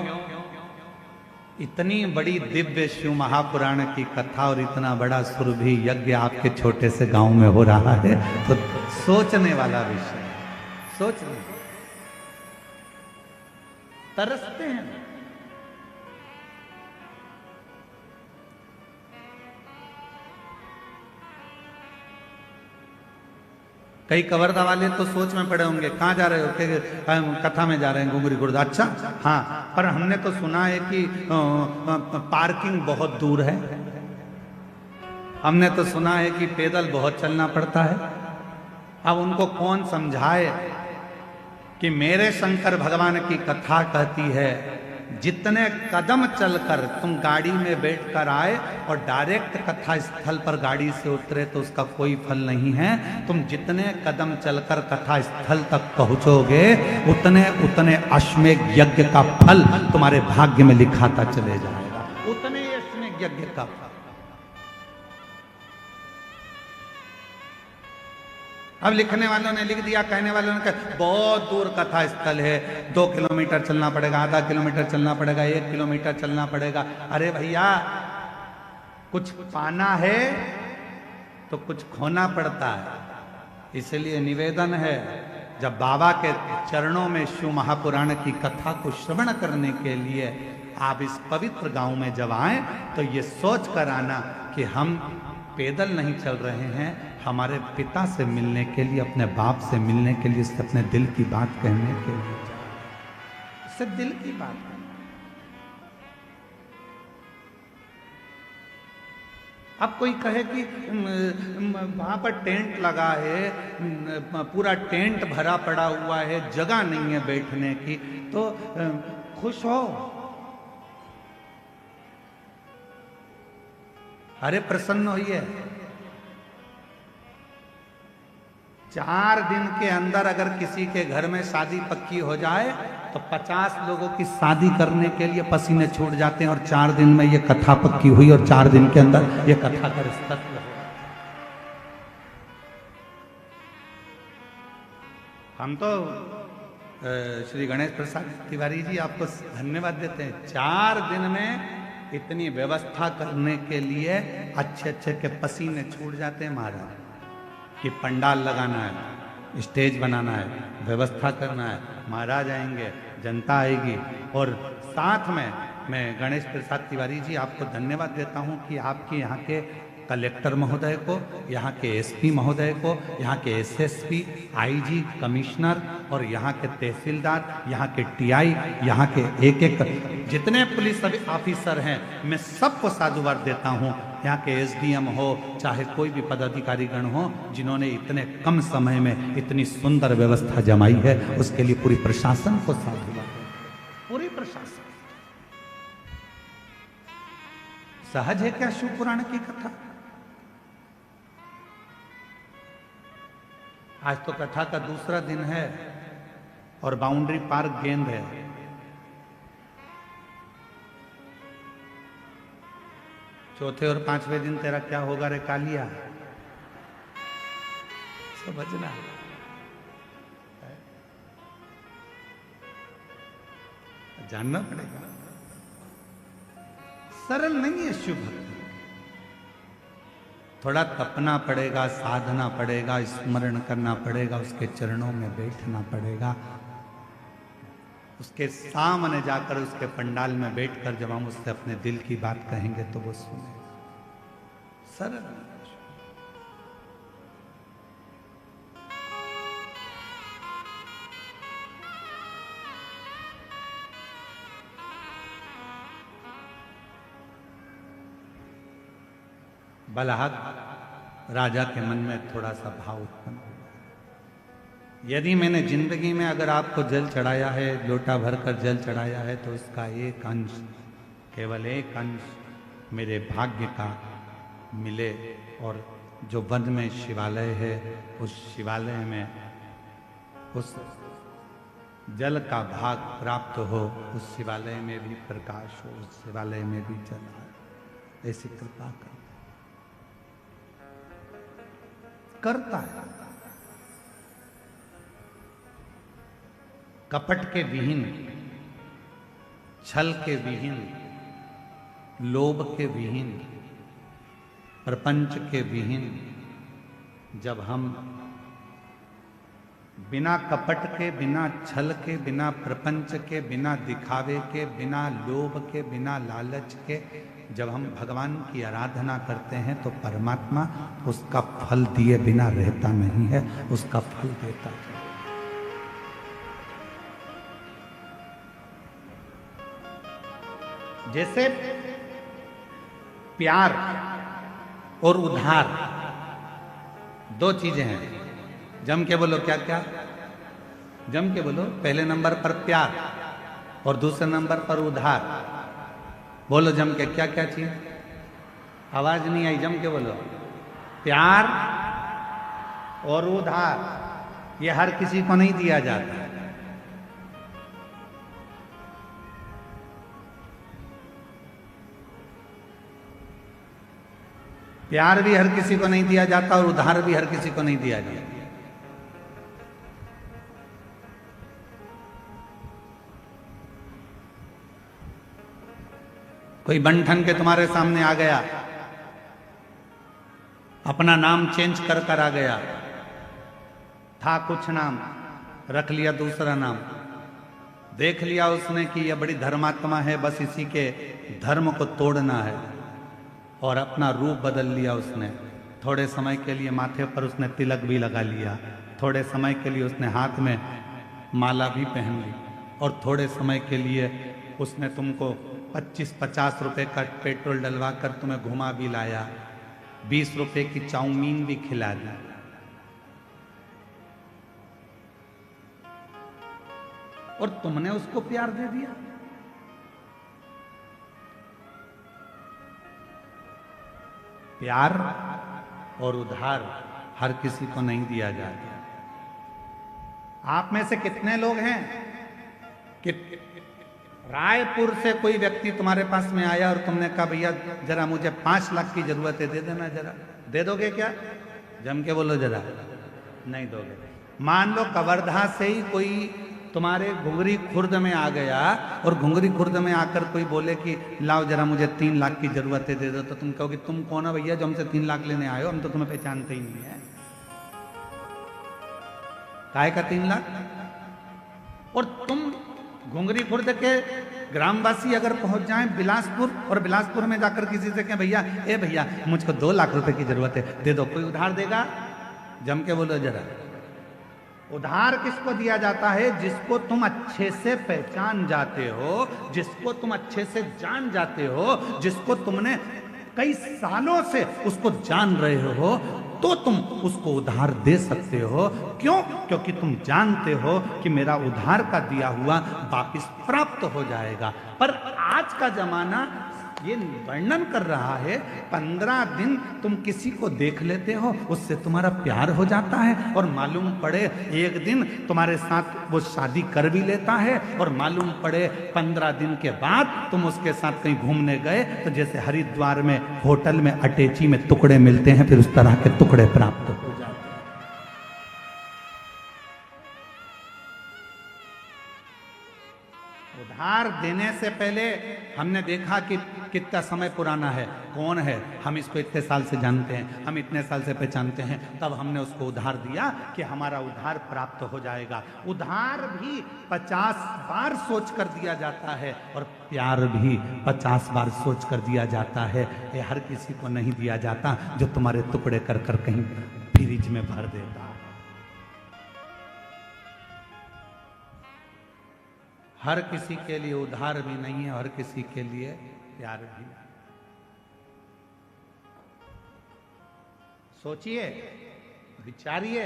इतनी बड़ी दिव्य शिव महापुराण की कथा और इतना बड़ा सुरभि यज्ञ आपके छोटे से गांव में हो रहा है, तो सोचने वाला विषय, सोचने तरसते हैं। कई कवर्धा वाले तो सोच में पड़े होंगे, कहाँ जा रहे हो? कि कथा में जा रहे हैं घुंगरी खुर्द। अच्छा, हाँ, पर हमने तो सुना है कि पार्किंग बहुत दूर है, हमने तो सुना है कि पैदल बहुत चलना पड़ता है। अब उनको कौन समझाए कि मेरे शंकर भगवान की कथा कहती है जितने कदम चलकर तुम गाड़ी में बैठकर आए और डायरेक्ट कथा स्थल पर गाड़ी से उतरे तो उसका कोई फल नहीं है। तुम जितने कदम चलकर कथा स्थल तक पहुंचोगे उतने उतने अश्वमेध यज्ञ का फल तुम्हारे भाग्य में लिखाता चले जाएगा, उतने अश्वमेध यज्ञ का फल। अब लिखने वालों ने लिख दिया, कहने वालों ने कहा बहुत दूर कथा स्थल है, 2 किलोमीटर चलना पड़ेगा, आधा किलोमीटर चलना पड़ेगा, 1 किलोमीटर चलना पड़ेगा। अरे भैया, कुछ पाना है तो कुछ खोना पड़ता है। इसलिए निवेदन है, जब बाबा के चरणों में शिव महापुराण की कथा को श्रवण करने के लिए आप इस पवित्र गांव में जब आए तो ये सोच कर आना कि हम पैदल नहीं चल रहे हैं, हमारे पिता से मिलने के लिए, अपने बाप से मिलने के लिए, उससे अपने दिल की बात कहने के लिए, उससे दिल की बात कहने। अब कोई कहे कि वहां पर टेंट लगा है, पूरा टेंट भरा पड़ा हुआ है, जगह नहीं है बैठने की, तो खुश हो। अरे प्रसन्न होइए। 4 दिन के अंदर अगर किसी के घर में शादी पक्की हो जाए तो 50 लोगों की शादी करने के लिए पसीने छूट जाते हैं, और 4 दिन में ये कथा पक्की हुई और 4 दिन के अंदर ये कथा का रिश्ता हुआ। हम तो श्री गणेश प्रसाद तिवारी जी आपको धन्यवाद देते हैं। 4 दिन में इतनी व्यवस्था करने के लिए अच्छे अच्छे के पसीने छूट जाते हैं महाराज, कि पंडाल लगाना है, स्टेज बनाना है, व्यवस्था करना है, महाराज आएंगे, जनता आएगी। और साथ में मैं गणेश प्रसाद तिवारी जी आपको धन्यवाद देता हूं कि आपके यहाँ के कलेक्टर महोदय को, यहाँ के एसपी महोदय को, यहाँ के एसएसपी, आईजी, कमिश्नर और यहाँ के तहसीलदार, यहाँ के टीआई, यहाँ के एक एक जितने पुलिस ऑफिसर हैं, मैं सबको साधुवाद देता हूँ। यहाँ के एसडीएम हो, चाहे कोई भी पदाधिकारी गण हो, जिन्होंने इतने कम समय में इतनी सुंदर व्यवस्था जमाई है, उसके लिए पूरी प्रशासन को साधुवाद, पूरी प्रशासन। सहज है क्या शिव पुराण की कथा? आज तो कथा का दूसरा दिन है और बाउंड्री पार्क गेंद है। चौथे और 5वें दिन तेरा क्या होगा रे कालिया, समझना जानना पड़ेगा। सरल नहीं है शिव भक्ति, थोड़ा तपना पड़ेगा, साधना पड़ेगा, स्मरण करना पड़ेगा, उसके चरणों में बैठना पड़ेगा, उसके सामने जाकर उसके पंडाल में बैठकर जब हम उससे अपने दिल की बात कहेंगे तो वो सुनेगा। सरल। बलहक राजा के मन में थोड़ा सा भाव उत्पन्न हुआ। यदि मैंने जिंदगी में अगर आपको जल चढ़ाया है, लोटा भरकर जल चढ़ाया है, तो उसका एक अंश, केवल एक अंश मेरे भाग्य का मिले, और जो वन में शिवालय है उस शिवालय में उस जल का भाग प्राप्त हो, उस शिवालय में भी प्रकाश हो, उस शिवालय में भी जल आए, ऐसी कृपा करता है। कपट के विहीन, छल के विहीन, लोभ के विहीन, प्रपंच के विहीन, जब हम बिना कपट के, बिना छल के, बिना प्रपंच के, बिना दिखावे के, बिना लोभ के, बिना लालच के जब हम भगवान की आराधना करते हैं, तो परमात्मा उसका फल दिए बिना रहता नहीं है, उसका फल देता है। जैसे प्यार और उधार दो चीजें हैं। जम के बोलो, क्या क्या? जम के बोलो। पहले नंबर पर प्यार और दूसरे नंबर पर उधार। बोलो जम के, क्या क्या चीज? आवाज नहीं आई, जम के बोलो। प्यार और उधार, ये हर किसी को नहीं दिया जाता। प्यार भी हर किसी को नहीं दिया जाता और उधार भी हर किसी को नहीं दिया जाता। कोई बंठन के तुम्हारे सामने आ गया, अपना नाम चेंज कर कर आ गया, था कुछ नाम, रख लिया दूसरा नाम, देख लिया उसने कि यह बड़ी धर्मात्मा है, बस इसी के धर्म को तोड़ना है, और अपना रूप बदल लिया उसने। थोड़े समय के लिए माथे पर उसने तिलक भी लगा लिया, थोड़े समय के लिए उसने हाथ में माला भी पहन ली, और थोड़े समय के लिए उसने तुमको 25-50 रुपए का पेट्रोल डलवा कर तुम्हें घुमा भी लाया, 20 रुपए की चाउमीन भी खिला दी। और तुमने उसको प्यार दे दिया। प्यार और उधार हर किसी को नहीं दिया जाता। आप में से कितने लोग हैं कि रायपुर से कोई व्यक्ति तुम्हारे पास में आया और तुमने कहा भैया जरा मुझे 5 लाख की जरूरत है, दे देना जरा। दे दोगे क्या? जम के बोलो जरा। नहीं दोगे। मान लो कवर्धा से ही कोई तुम्हारे घुंगरी खुर्द में आ गया और घुंगरी खुर्द में आकर कोई बोले कि लाओ जरा मुझे 3 लाख की जरूरत है, दे दो, तो तुम कहोगे तुम कौन हो भैया जो हमसे 3 लाख लेने आए हो, हम तो तुम्हें पहचानते ही नहीं है। काहे का 3 लाख? और तुम घुंगरी खुर्द के ग्रामवासी अगर पहुंच जाएं बिलासपुर, और बिलासपुर में जाकर किसी से कहें भैया ए भैया मुझको 2 लाख रुपए की जरूरत है, दे दो, कोई उधार देगा? जम के बोलो जरा। उधार किसको दिया जाता है? जिसको तुम अच्छे से पहचान जाते हो, जिसको तुम अच्छे से जान जाते हो, जिसको तुमने कई सालों से उसको जान रहे हो, तो तुम उसको उधार दे सकते हो। क्यों? क्योंकि तुम जानते हो कि मेरा उधार का दिया हुआ वापस प्राप्त हो जाएगा। पर आज का जमाना ये वर्णन कर रहा है, 15 दिन तुम किसी को देख लेते हो, उससे तुम्हारा प्यार हो जाता है, और मालूम पड़े एक दिन तुम्हारे साथ वो शादी कर भी लेता है, और मालूम पड़े 15 दिन के बाद तुम उसके साथ कहीं घूमने गए, तो जैसे हरिद्वार में होटल में अटैची में टुकड़े मिलते हैं, फिर उस तरह के टुकड़े प्राप्त हो जाते हैं। उधार देने से पहले हमने देखा कि कितना समय पुराना है, कौन है, हम इसको इतने साल से जानते हैं, हम इतने साल से पहचानते हैं, तब हमने उसको उधार दिया कि हमारा उधार प्राप्त हो जाएगा। उधार भी 50 बार सोच कर दिया जाता है, और प्यार भी 50 बार सोच कर दिया जाता है। ये हर किसी को नहीं दिया जाता जो तुम्हारे टुकड़े कर कर कहीं फ्रिज में भर देता। हर किसी के लिए उधार भी नहीं है, हर किसी के लिए प्यार भी। सोचिए, विचारिए।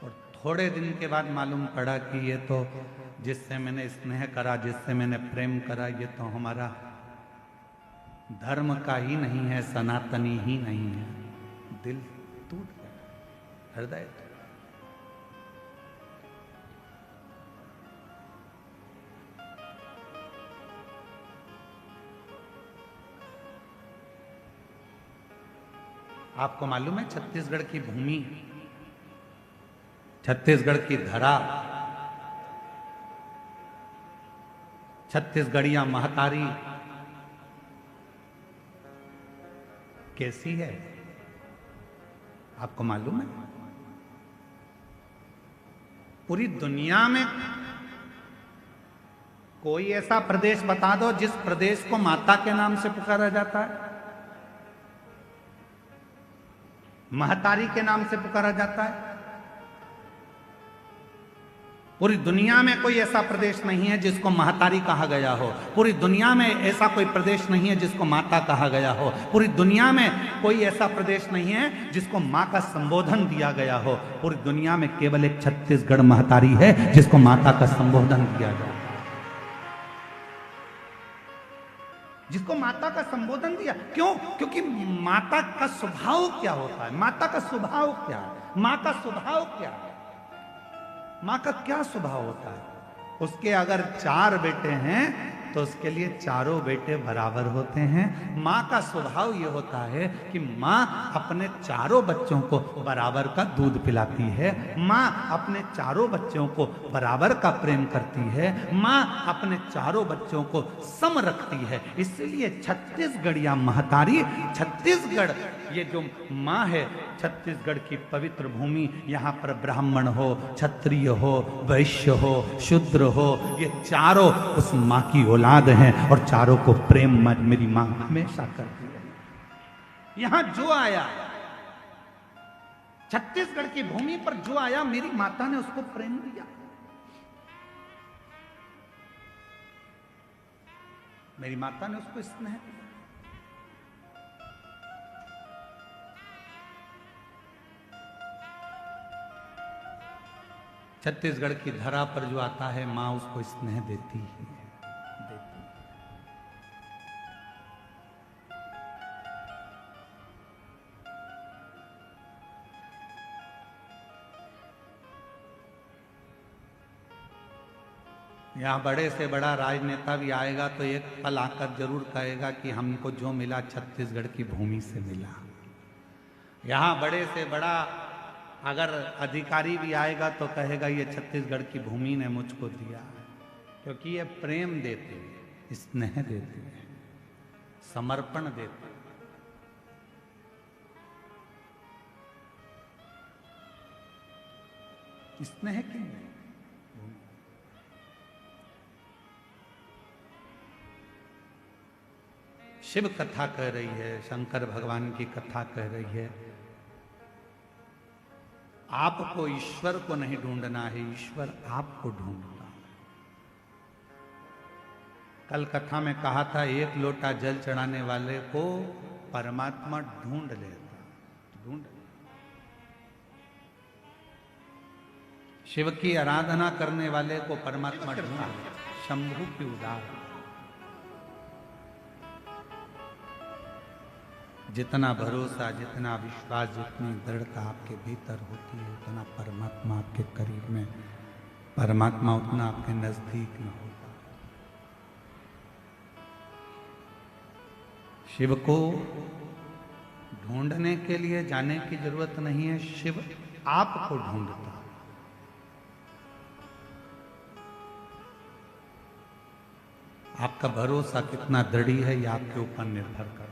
और थोड़े दिन के बाद मालूम पड़ा कि ये तो जिससे मैंने स्नेह करा, जिससे मैंने प्रेम करा, ये तो हमारा धर्म का ही नहीं है, सनातनी ही नहीं है। दिल टूट गया, हृदय टूट। आपको मालूम है छत्तीसगढ़ की भूमि, छत्तीसगढ़ की धरा, छत्तीसगढ़िया महतारी कैसी है? आपको मालूम है? पूरी दुनिया में कोई ऐसा प्रदेश बता दो जिस प्रदेश को माता के नाम से पुकारा जाता है, महतारी के नाम से पुकारा जाता है। पूरी दुनिया में कोई ऐसा प्रदेश नहीं है जिसको महतारी कहा गया हो। पूरी दुनिया में ऐसा कोई प्रदेश नहीं है जिसको माता कहा गया हो। पूरी दुनिया में कोई ऐसा प्रदेश नहीं है जिसको मां का संबोधन दिया गया हो। पूरी दुनिया में केवल एक छत्तीसगढ़ महतारी है जिसको माता का संबोधन दिया गया, जिसको माता का संबोधन दिया। क्यों? क्योंकि माता का स्वभाव क्या होता है? माता का स्वभाव क्या है? मां का स्वभाव क्या है? मां का क्या स्वभाव होता है? उसके अगर 4 बेटे हैं तो उसके लिए चारों बेटे बराबर होते हैं। मां का स्वभाव यह होता है कि मां अपने चारों बच्चों को बराबर का दूध पिलाती है। मां अपने चारों बच्चों को बराबर का प्रेम करती है। मां अपने चारों बच्चों को सम रखती है। इसलिए छत्तीसगढ़िया महतारी, छत्तीसगढ़ ये जो मां है, छत्तीसगढ़ की पवित्र भूमि, यहाँ पर ब्राह्मण हो, क्षत्रिय हो, वैश्य हो, शूद्र हो, ये चारों उस मां की औलाद हैं और चारों को प्रेम मेरी मां हमेशा करती है। यहां जो आया, छत्तीसगढ़ की भूमि पर जो आया, मेरी माता ने उसको प्रेम दिया। मेरी माता ने उसको स्नेह दिया। छत्तीसगढ़ की धरा पर जो आता है, मां उसको स्नेह देती है, देती। यहां बड़े से बड़ा राजनेता भी आएगा तो एक पल आकर जरूर कहेगा कि हमको जो मिला छत्तीसगढ़ की भूमि से मिला। यहां बड़े से बड़ा अगर अधिकारी भी आएगा तो कहेगा ये छत्तीसगढ़ की भूमि ने मुझको दिया, क्योंकि ये प्रेम देते हैं, स्नेह देते हैं, समर्पण देते हैं। स्नेह क्यों? शिव कथा कह रही है, शंकर भगवान की कथा कह रही है, आपको ईश्वर को नहीं ढूंढना है, ईश्वर आपको ढूंढता है। कल कथा में कहा था, एक लोटा जल चढ़ाने वाले को परमात्मा ढूंढ लेता, ढूंढ। शिव की आराधना करने वाले को परमात्मा ढूंढ लेता। शंभु की उदाहरण, जितना भरोसा, जितना विश्वास, जितनी दृढ़ता आपके भीतर होती है, उतना परमात्मा आपके करीब में, परमात्मा उतना आपके नजदीक में होता है। शिव को ढूंढने के लिए जाने की जरूरत नहीं है, शिव आपको ढूंढता है। आपका भरोसा कितना दृढ़ है, यह आपके ऊपर निर्भर करता है।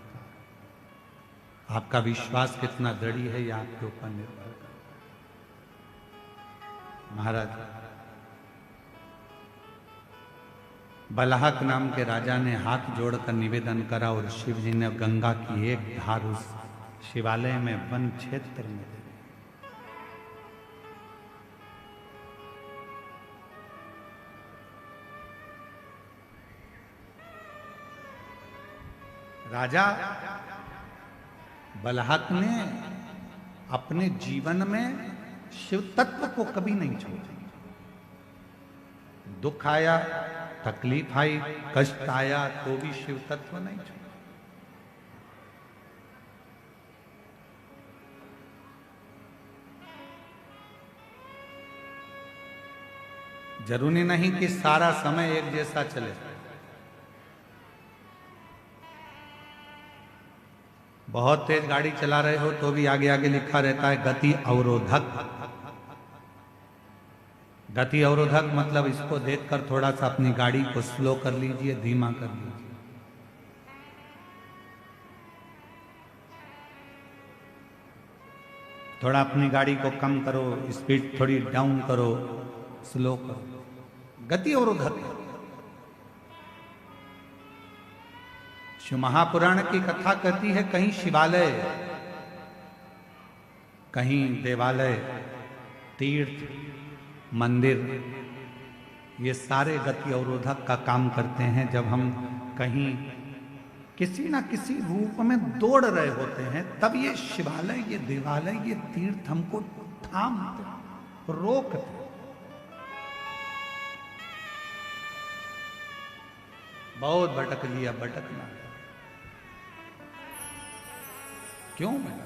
आपका विश्वास कितना दृढ़ है, यह आपके ऊपर निर्भर करता है। महाराज बलाहक नाम के राजा ने हाथ जोड़कर निवेदन करा और शिव जी ने गंगा की एक धार उस शिवालय में वन क्षेत्र में दे दी। राजा बलहक ने अपने जीवन में शिव तत्व को कभी नहीं छोड़ा। दुख आया, तकलीफ आई, कष्ट आया, तो भी शिव तत्व नहीं छोड़ा। जरूरी नहीं कि सारा समय एक जैसा चले। बहुत तेज गाड़ी चला रहे हो तो भी आगे आगे लिखा रहता है गति अवरोधक। गति अवरोधक मतलब इसको देखकर थोड़ा सा अपनी गाड़ी को स्लो कर लीजिए, धीमा कर लीजिए। थोड़ा अपनी गाड़ी को कम करो, स्पीड थोड़ी डाउन करो, स्लो करो। गति अवरोधक। शिव महापुराण की कथा कहती है कहीं शिवालय, कहीं देवालय, तीर्थ, मंदिर, ये सारे गति अवरोधक का काम करते हैं। जब हम कहीं किसी ना किसी रूप में दौड़ रहे होते हैं तब ये शिवालय, ये देवालय, ये तीर्थ हमको थामते, रोकते। बहुत भटक लिया, भटकना क्यों मिला?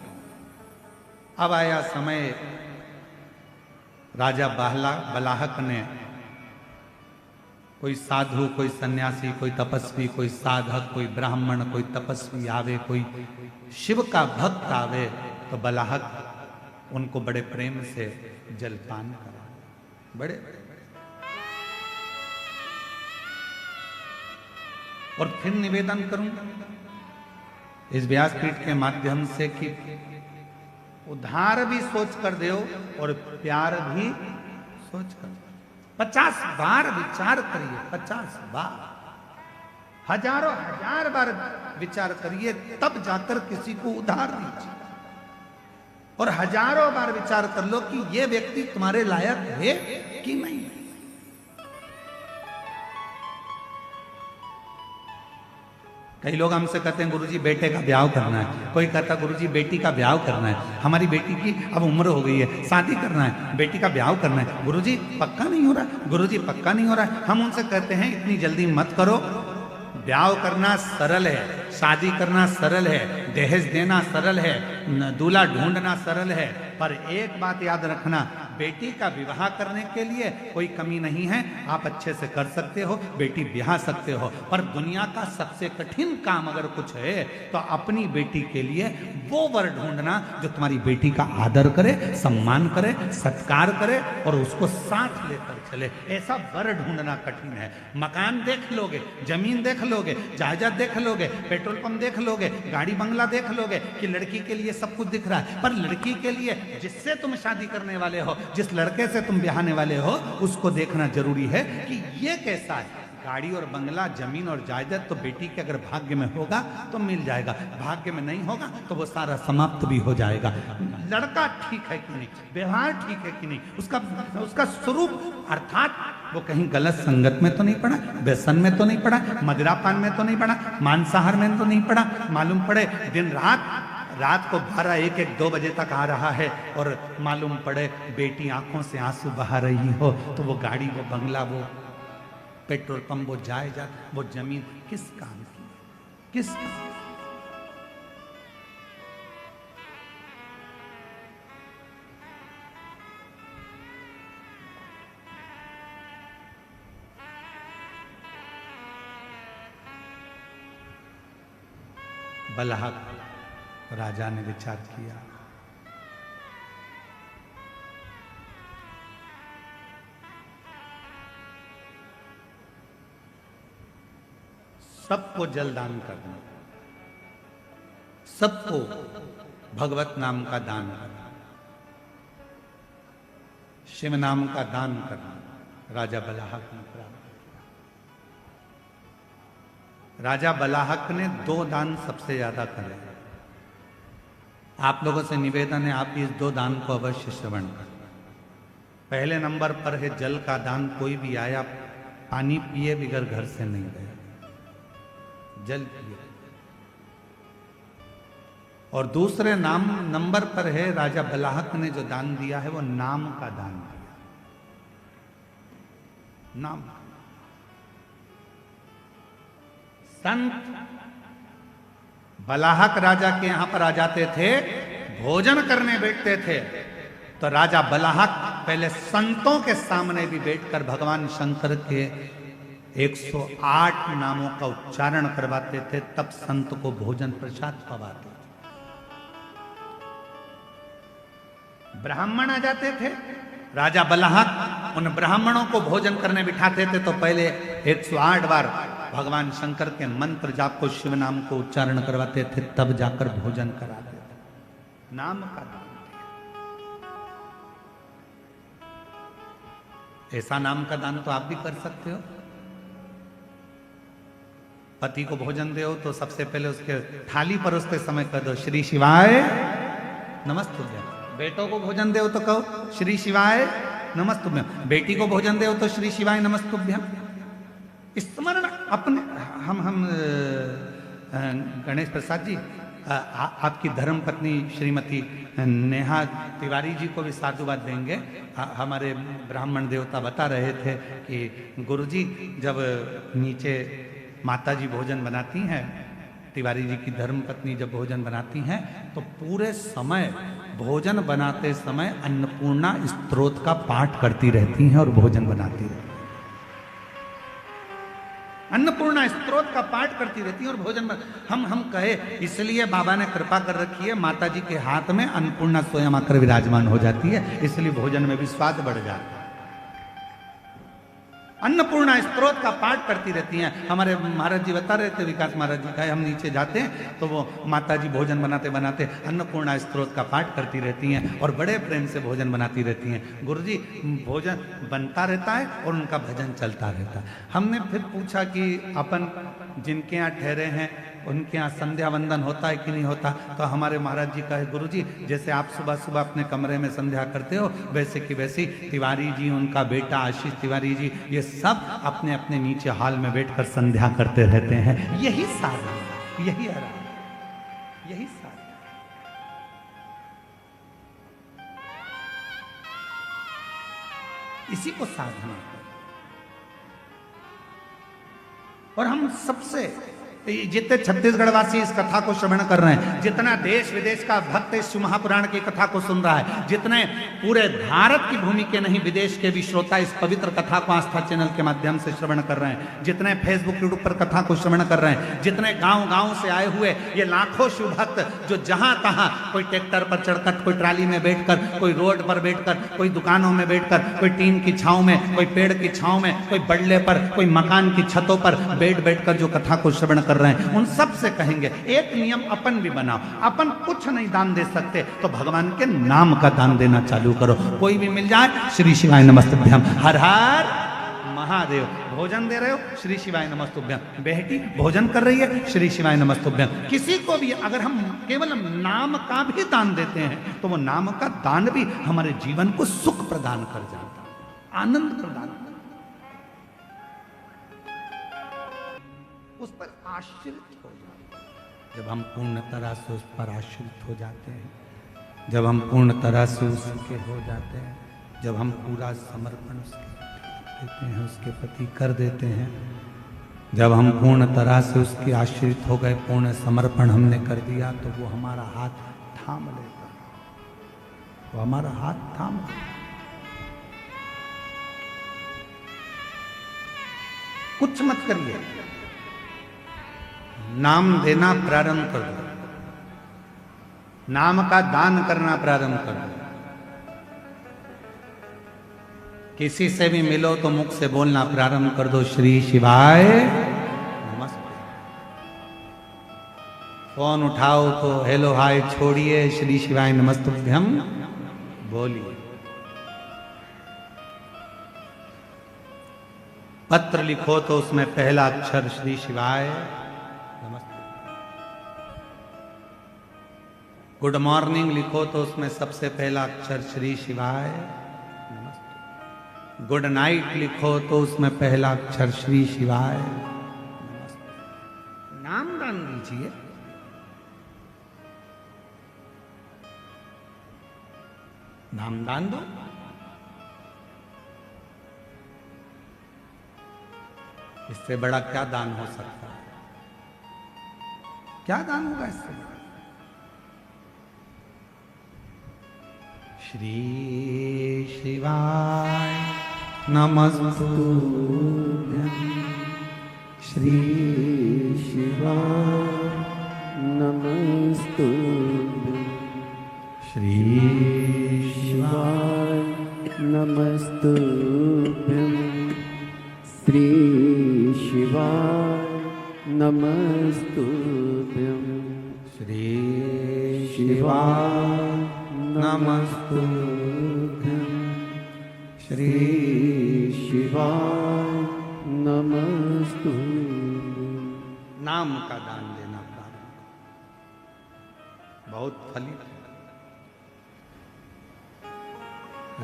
अब आया समय, राजा बलाहक ने कोई साधु, कोई सन्यासी, कोई तपस्वी, कोई साधक, कोई ब्राह्मण, कोई तपस्वी आवे, कोई शिव का भक्त आवे तो बलाहक उनको बड़े प्रेम से जलपान करा। बड़े और फिर निवेदन करूं इस व्यासपीठ के माध्यम से कि उधार भी सोच कर दो और प्यार भी सोच कर। 50 बार विचार करिए, 50 बार, हजारों हजार बार विचार करिए, तब जाकर किसी को उधार दीजिए। और हजारों बार विचार कर लो कि ये व्यक्ति तुम्हारे लायक है कि नहीं। कई लोग हमसे कहते हैं गुरुजी बेटे का ब्याह करना है, कोई कहता है गुरुजी बेटी का ब्याह करना है, हमारी बेटी की अब उम्र हो गई है, शादी करना है, बेटी का ब्याह करना है, गुरुजी पक्का नहीं हो रहा, गुरुजी पक्का नहीं हो रहा है। हम उनसे कहते हैं इतनी जल्दी मत करो। ब्याह करना सरल है, शादी करना सरल है, दहेज देना सरल है, दूल्हा ढूंढना सरल है, पर एक बात याद रखना, बेटी का विवाह करने के लिए कोई कमी नहीं है। आप अच्छे से कर सकते हो, बेटी ब्याह सकते हो, पर दुनिया का सबसे कठिन काम अगर कुछ है तो अपनी बेटी के लिए वो वर ढूंढना जो तुम्हारी बेटी का आदर करे, सम्मान करे, सत्कार करे और उसको साथ लेकर चले। ऐसा वर ढूंढना कठिन है। मकान देख लोगे, जमीन देख लोगे, जायदाद देख लोगे, पेट्रोल पंप देख लोगे, गाड़ी बंगला देख लोगे कि लड़की के लिए सब कुछ दिख रहा है, पर लड़की के लिए जिससे तुम शादी करने वाले हो, जिस लड़के से तुम ब्याहने वाले हो, उसको देखना जरूरी है कि ये कैसा है। गाड़ी और बंगला, जमीन और जायदाद तो बेटी के अगर भाग्य में होगा तो मिल जाएगा, भाग्य में नहीं होगा तो वो सारा समाप्त भी हो जाएगा। लड़का ठीक है कि नहीं, व्यवहार ठीक है कि नहीं, उसका स्वरूप अर्थात वो कहीं गलत संगत में तो नहीं पड़ा, व्यसन में तो नहीं पड़ा, मदिरापान में तो नहीं पड़ा, मांसाहार में तो नहीं पड़ा। मालूम पड़े दिन रात को 12, 1, 2 बजे तक आ रहा है और मालूम पड़े बेटी आंखों से आंसू बहा रही हो, तो वो गाड़ी, वो बंगला, वो पेट्रोल पंप, वो जायदाद, वो जमीन किस काम की, किस काम? बलहक राजा ने विचार किया, सबको जलदान करना, सबको भगवत नाम का दान करना, शिव नाम का दान करना राजा बलाहक ने प्राप्त किया। राजा बलाहक ने 2 दान सबसे ज्यादा करे। आप लोगों से निवेदन है आप इस 2 दान को अवश्य श्रवण करें। पहले नंबर पर है जल का दान। कोई भी आया पानी पिए बगैर घर से नहीं गया, जल पिए। और दूसरे नंबर पर है राजा बलाहक ने जो दान दिया है वो नाम का दान दिया। नाम। संत बलाहक राजा के यहां पर आ जाते थे, भोजन करने बैठते थे, तो राजा बलाहक पहले संतों के सामने भी बैठकर भगवान शंकर के 108 नामों का उच्चारण करवाते थे, तब संत को भोजन प्रसाद पवाते थे। ब्राह्मण आ जाते थे, राजा बलाहक उन ब्राह्मणों को भोजन करने बिठाते थे, तो पहले 108 बार भगवान शंकर के मंत्र जाप को, शिव नाम को उच्चारण करवाते थे, तब जाकर भोजन कराते थे। नाम का दान। ऐसा नाम का दान तो आप भी कर सकते हो। पति को भोजन दो तो सबसे पहले उसके थाली पर उसके समय कह दो श्री शिवाय नमस्तुभ्यं। बेटों को भोजन दो तो कहो श्री शिवाय नमस्तुभ्यं। बेटी को भोजन दो तो श्री शिवाय नमस्तुभ्यं। स्मरण अपने हम गणेश प्रसाद जी, आपकी धर्म पत्नी श्रीमती नेहा तिवारी जी को भी साधुवाद देंगे। हमारे ब्राह्मण देवता बता रहे थे कि गुरुजी जब नीचे माता जी भोजन बनाती हैं, तिवारी जी की धर्म पत्नी जब भोजन बनाती हैं, तो पूरे समय भोजन बनाते समय अन्नपूर्णा स्तोत्र का पाठ करती रहती हैं और भोजन बनाती रहती हैं। अन्नपूर्णा स्तोत्र का पाठ करती रहती है और भोजन हम कहे, इसलिए बाबा ने कृपा कर रखी है, माता जी के हाथ में अन्नपूर्णा स्वयं आकर विराजमान हो जाती है, इसलिए भोजन में भी स्वाद बढ़ जाता है। अन्नपूर्णा स्तोत्र का पाठ करती रहती हैं। हमारे महाराज जी बता रहे थे, विकास महाराज जी का, हम नीचे जाते हैं तो वो माता जी भोजन बनाते बनाते अन्नपूर्णा स्तोत्र का पाठ करती रहती हैं और बड़े प्रेम से भोजन बनाती रहती हैं। गुरुजी भोजन बनता रहता है और उनका भजन चलता रहता है। हमने फिर पूछा कि अपन जिनके यहाँ ठहरे हैं उनके यहाँ संध्या वंदन होता है कि नहीं होता, तो हमारे महाराज जी कहे, गुरुजी जैसे आप सुबह सुबह अपने कमरे में संध्या करते हो, वैसे की वैसी तिवारी जी, उनका बेटा आशीष तिवारी जी, ये सब अपने अपने नीचे हॉल में बैठकर संध्या करते रहते हैं। यही साधना, यही आराधना, यही साधना। इसी को साधना। और हम सबसे जितने छत्तीसगढ़ वासी इस कथा को श्रवण कर रहे हैं, जितना देश विदेश का भक्त इस शिव महापुराण की कथा को सुन रहा है, जितने पूरे भारत की भूमि के नहीं विदेश के भी श्रोता इस पवित्र कथा को आस्था चैनल के माध्यम से श्रवण कर रहे हैं, जितने फेसबुक यूट्यूब पर कथा को श्रवण कर रहे हैं, जितने गांव-गांव से आए हुए ये लाखों शिव भक्त जो जहां तहां, कोई ट्रैक्टर पर चढ़कर, कोई ट्राली में बैठकर, कोई रोड पर बैठकर, कोई दुकानों में बैठकर, कोई टीन की छांव में, कोई पेड़ की छांव में, कोई बल्ले पर, कोई मकान की छतों पर बैठकर जो कथा को श्रवण कर रहे हैं, उन सब से कहेंगे एक नियम अपन भी बनाओ। अपन कुछ नहीं दान दे सकते तो भगवान के नाम का दान देना चालू करो। कोई भी मिल जाए श्री शिवाय नमस्तुभ्यं, हर हर महादेव। भोजन दे रहे हो श्री शिवाय नमस्तुभ्यं, बेटी भोजन कर रही है श्री शिवाय नमस्तुभ्यं। किसी को भी अगर हम केवल नाम का भी दान देते हैं तो वो नाम का दान भी हमारे जीवन को सुख प्रदान कर जाता है, आनंद प्रदान कर, उस पर आश्रित हो जाते हैं। जब हम पूर्ण तरह से उस पर आश्रित हो जाते हैं, जब हम पूर्ण तरह से उसके हो जाते हैं, जब हम पूरा समर्पण उसके देते हैं, उसके प्रति कर देते हैं, जब हम पूर्ण तरह से उसके आश्रित हो गए, पूर्ण समर्पण हमने कर दिया, तो वो हमारा हाथ थाम लेता, वो हमारा हाथ थाम लेता। कुछ मत करिए, नाम देना प्रारंभ कर दो, नाम का दान करना प्रारंभ कर दो। किसी से भी मिलो तो मुख से बोलना प्रारंभ कर दो, श्री शिवाय नमस्ते। फोन उठाओ तो हेलो हाय छोड़िए, श्री शिवाय नमस्तुभ्यं बोलिए। पत्र लिखो तो उसमें पहला अक्षर श्री शिवाय नमस्ते। गुड मॉर्निंग लिखो तो उसमें सबसे पहला अक्षर श्री शिवाय नमस्ते। गुड नाइट लिखो तो उसमें पहला अक्षर श्री शिवाय नमस्ते। नाम दान दीजिए, नामदान दो। इससे बड़ा क्या दान हो सकता है? क्या दान होगा इससे बड़ा? श्री शिवाय नमस्तुभ्यं। श्री शिवाय नमस्तुभ्यं। श्री शिवाय नमस्तुभ्यं। श्री शिवाय नमस्तुभ्यं। श्री शिवाय नमस्तुभ्यं। श्री शिवाय नमस्तुभ्यं। नाम का दान देना प्रारंभ करो। बहुत फलित है।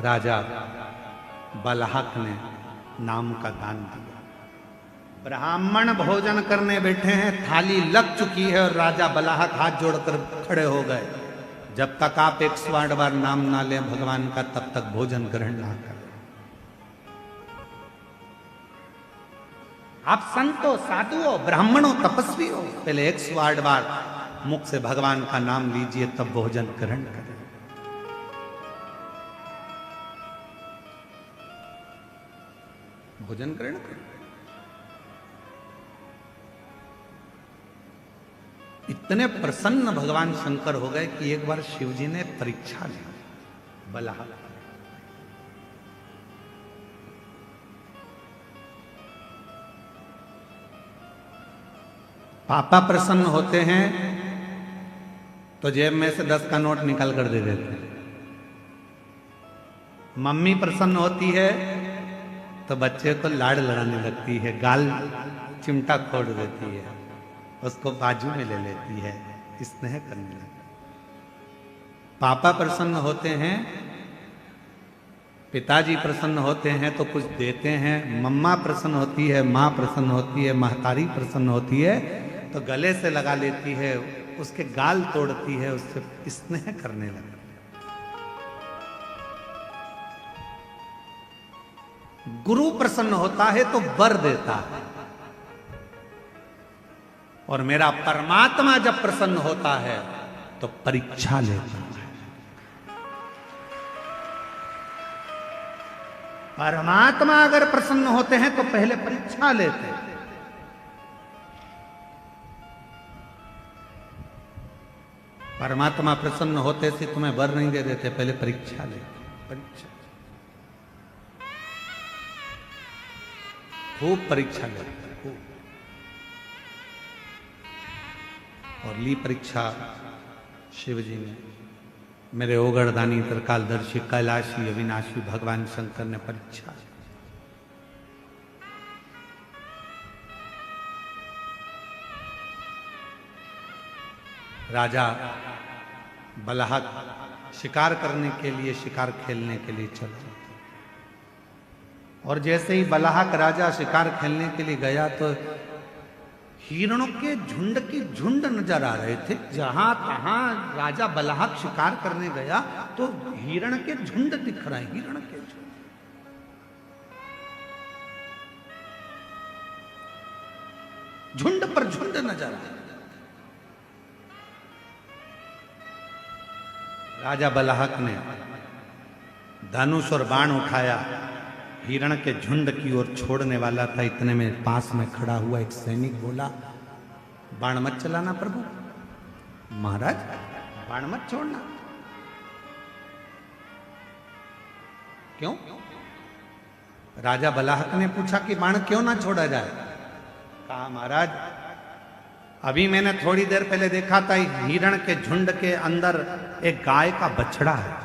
राजा बलहक ने नाम का दान दिया। ब्राह्मण भोजन करने बैठे हैं, थाली लग चुकी है और राजा बलहक हाथ जोड़कर खड़े हो गए। जब तक आप 108 बार नाम ना लें भगवान का, तब तक भोजन ग्रहण ना करें। आप संतो, साधुओं, ब्राह्मणों, तपस्वी हो, पहले 108 बार मुख से भगवान का नाम लीजिए, तब भोजन ग्रहण करें। भोजन ग्रहण करें। इतने प्रसन्न भगवान शंकर हो गए कि एक बार शिव जी ने परीक्षा ली बलहक। पापा प्रसन्न होते हैं तो जेब में से 10 का नोट निकाल कर दे देते हैं। मम्मी प्रसन्न होती है तो बच्चे को लाड़ लड़ाने लगती है, गाल चिमटा खोड़ देती है, उसको बाजू में ले लेती है, स्नेह करने लगती है। पापा प्रसन्न होते हैं, पिताजी प्रसन्न होते हैं तो कुछ देते हैं। मम्मा प्रसन्न होती है, माँ प्रसन्न होती है, महतारी प्रसन्न होती है तो गले से लगा लेती है, उसके गाल तोड़ती है, उससे स्नेह करने लगती है। गुरु प्रसन्न होता है तो वर देता है, और मेरा परमात्मा जब प्रसन्न होता है तो परीक्षा लेता है। परमात्मा अगर प्रसन्न होते हैं तो पहले परीक्षा लेते हैं। परमात्मा प्रसन्न होते से तुम्हें वर नहीं दे देते, पहले परीक्षा लेते। परीक्षा, खूब परीक्षा लेते, खूब। और ली परीक्षा शिव जी ने, मेरे ओगरदानी त्रिकालदर्शी कैलाशी अविनाशी भगवान शंकर ने परीक्षा। राजा बलहक शिकार करने के लिए, शिकार खेलने के लिए चला, और जैसे ही बलहक राजा शिकार खेलने के लिए गया तो हिरणों के झुंड की झुंड नजर आ रहे थे। जहां तहां राजा बलहक शिकार करने गया तो हिरण के झुंड दिख रहे हैं, हिरण के झुंड। झुंड पर झुंड नजर आ रहे। राजा बलहक ने धनुष और बाण उठाया, हिरण के झुंड की ओर छोड़ने वाला था। इतने में पास में खड़ा हुआ एक सैनिक बोला, बाण मत चलाना प्रभु, महाराज बाण मत छोड़ना। क्यों? राजा बलहक ने पूछा कि बाण क्यों ना छोड़ा जाए? कहा महाराज, अभी मैंने थोड़ी देर पहले देखा था हिरण के झुंड के अंदर एक गाय का बछड़ा है।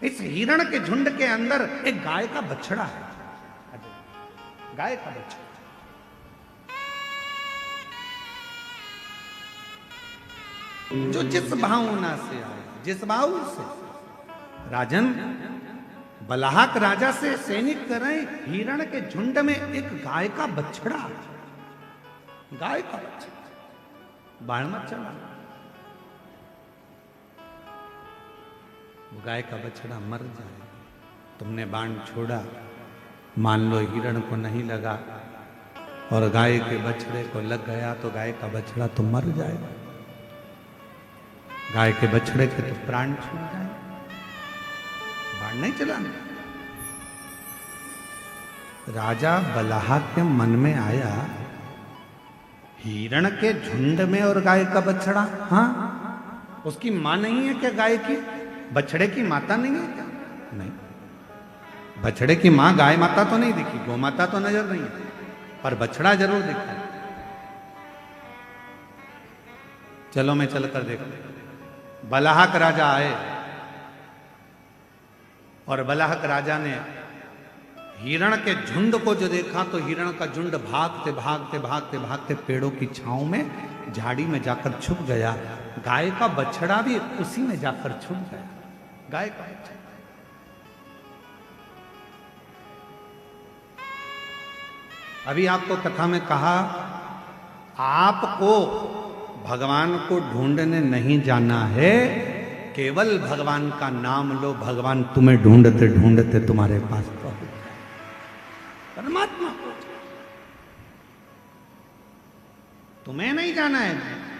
इस हिरण के झुंड के अंदर एक गाय का बछड़ा है, गाय का बछड़ा। जो जिस भावना से आए, जिस भाव से। राजन बलहक राजा से सैनिक कर रहे, हिरण के झुंड में एक गाय का बछड़ा, गाय का बछड़ा, बाण मत चला। वो गाय का बछड़ा मर जाए। तुमने बाण छोड़ा, मान लो हिरण को नहीं लगा और गाय के बछड़े को लग गया तो गाय का बछड़ा तो मर जाएगा, गाय के बछड़े के तो प्राण छूट जाए। बाण नहीं चलाना। राजा बलाहा के मन में आया, हिरण के झुंड में और गाय का बछड़ा, हाँ उसकी मां नहीं है क्या गाय की? बछड़े की माता नहीं है क्या? नहीं, बछड़े की मां गाय माता तो नहीं दिखी, गौ माता तो नजर नहीं है, पर बछड़ा जरूर दिखा। चलो मैं चलकर देखो। बलाहक राजा आए और बलाहक राजा ने हिरण के झुंड को जो देखा तो हिरण का झुंड भागते भागते भागते भागते पेड़ों की छांव में झाड़ी में जाकर छुप गया। गाय का बछड़ा भी उसी में जाकर छुप गया। गाय का बछड़ा। अभी आपको कथा में कहा, आपको भगवान को ढूंढने नहीं जाना है, केवल भगवान का नाम लो, भगवान तुम्हें ढूंढते ढूंढते तुम्हारे पास पहुंच जाए। परमात्मा को तुम्हें नहीं जाना है,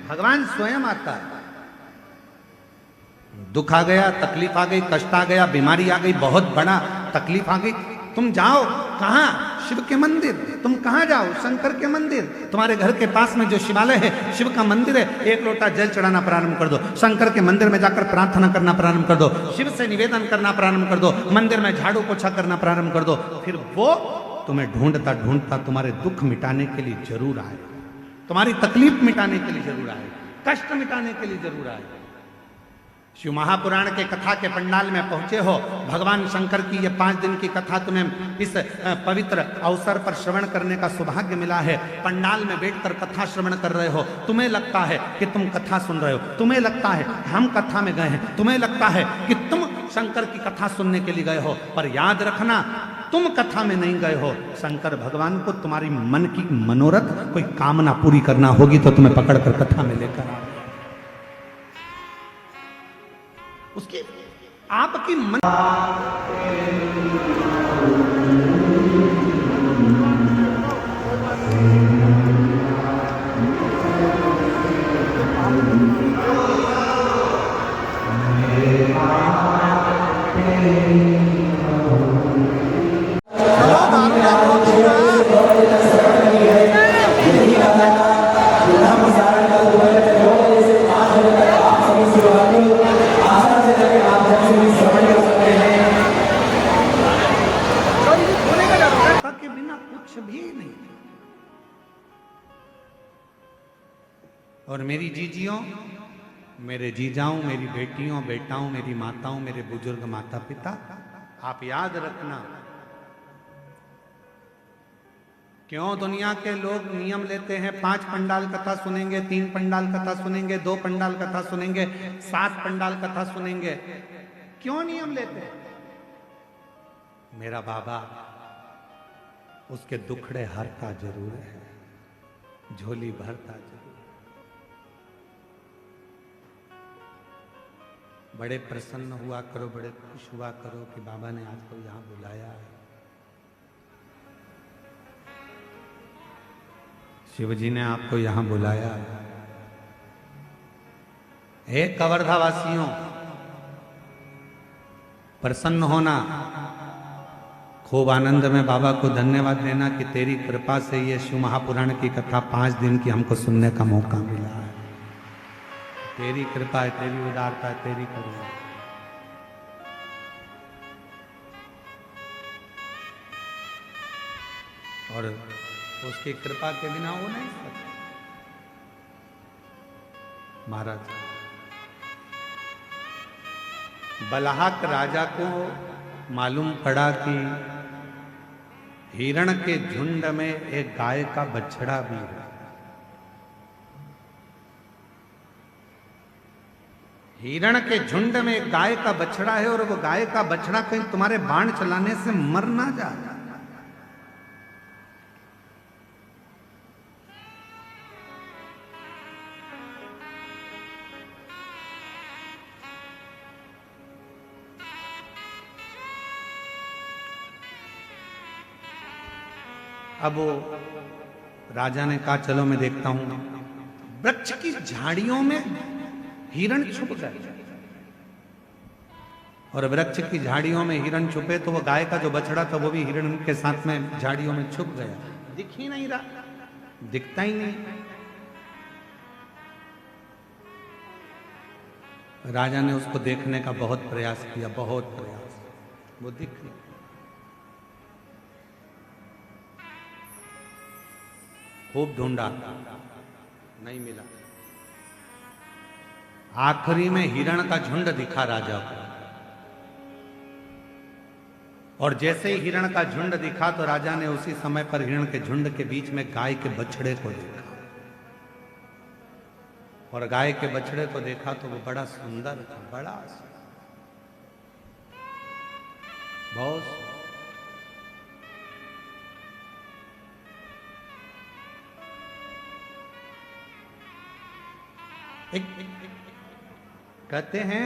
भगवान स्वयं आता है। दुख आ गया, तकलीफ आ गई, कष्ट आ गया, बीमारी आ गई, बहुत बड़ा तकलीफ आ गई, तुम जाओ कहां? शिव के मंदिर। तुम कहां जाओ? शंकर के मंदिर। तुम्हारे घर के पास में जो शिवालय है, शिव का मंदिर है, एक लोटा जल चढ़ाना प्रारंभ कर दो। शंकर के मंदिर में जाकर प्रार्थना करना प्रारंभ कर दो, शिव से निवेदन करना प्रारंभ कर दो, मंदिर में झाड़ू पोछा करना प्रारंभ कर दो। फिर वो तुम्हें ढूंढता ढूंढता तुम्हारे दुख मिटाने के लिए जरूर आए, तुम्हारी तकलीफ मिटाने के लिए जरूर आए, कष्ट मिटाने के लिए जरूर आए। शिव महापुराण के कथा के पंडाल में पहुंचे हो, भगवान शंकर की ये 5 दिन की कथा तुम्हें इस पवित्र अवसर पर श्रवण करने का सौभाग्य मिला है। पंडाल में बैठकर कथा श्रवण कर रहे हो, तुम्हें लगता है कि तुम कथा सुन रहे हो, तुम्हें लगता है हम कथा में गए हैं, तुम्हें लगता है कि तुम शंकर की कथा सुनने के लिए गए हो, पर याद रखना तुम कथा में नहीं गए हो। शंकर भगवान को तुम्हारी मन की मनोरथ कोई कामना पूरी करना होगी तो तुम्हें पकड़कर कथा में लेकर आ, उसकी आपकी मन और मेरी जीजियों, मेरे जीजाओं, मेरी बेटियों, बेटाओं, मेरी माताओं, मेरे बुजुर्ग माता पिता, आप याद रखना, क्यों दुनिया के लोग नियम लेते हैं 5 पंडाल कथा सुनेंगे, 3 पंडाल कथा सुनेंगे, 2 पंडाल कथा सुनेंगे, 7 पंडाल कथा सुनेंगे, क्यों नियम लेते हैं? मेरा बाबा उसके दुखड़े हरता जरूर है, झोली भरता जरूर। बड़े प्रसन्न हुआ करो, बड़े खुश हुआ करो कि बाबा ने आज को यहां बुलाया है। शिव जी ने आपको यहां बुलाया है। हे कवर्धा वासियों, प्रसन्न होना, खूब आनंद में बाबा को धन्यवाद देना कि तेरी कृपा से ये शिव महापुराण की कथा 5 दिन की हमको सुनने का मौका मिला है। तेरी कृपा है, तेरी उदारता है, तेरी करुणा। और उसकी कृपा के बिना वो नहीं सकता। महाराज, बलाहक राजा को मालूम पड़ा कि हिरण के झुंड में एक गाय का बछड़ा भी है। हिरण के झुंड में एक गाय का बछड़ा है और वो गाय का बछड़ा कहीं तुम्हारे बाण चलाने से मर ना जाए। अब वो राजा ने कहा चलो मैं देखता हूं। वृक्ष की झाड़ियों में हिरण छुप गए, और वृक्ष की झाड़ियों में हिरण छुपे तो वो गाय का जो बछड़ा था वो भी हिरण के साथ में झाड़ियों में छुप गया। दिख ही नहीं रहा, दिखता ही नहीं। राजा ने उसको देखने का बहुत प्रयास किया, बहुत प्रयास, वो दिख नहीं। खूब ढूंढा, नहीं मिला। आखिरी में हिरण का झुंड दिखा राजा को, और जैसे ही हिरण का झुंड दिखा तो राजा ने उसी समय पर हिरण के झुंड के बीच में गाय के बछड़े को देखा। और गाय के बछड़े को देखा तो वो बड़ा सुंदर था, बड़ा बहुत। कहते हैं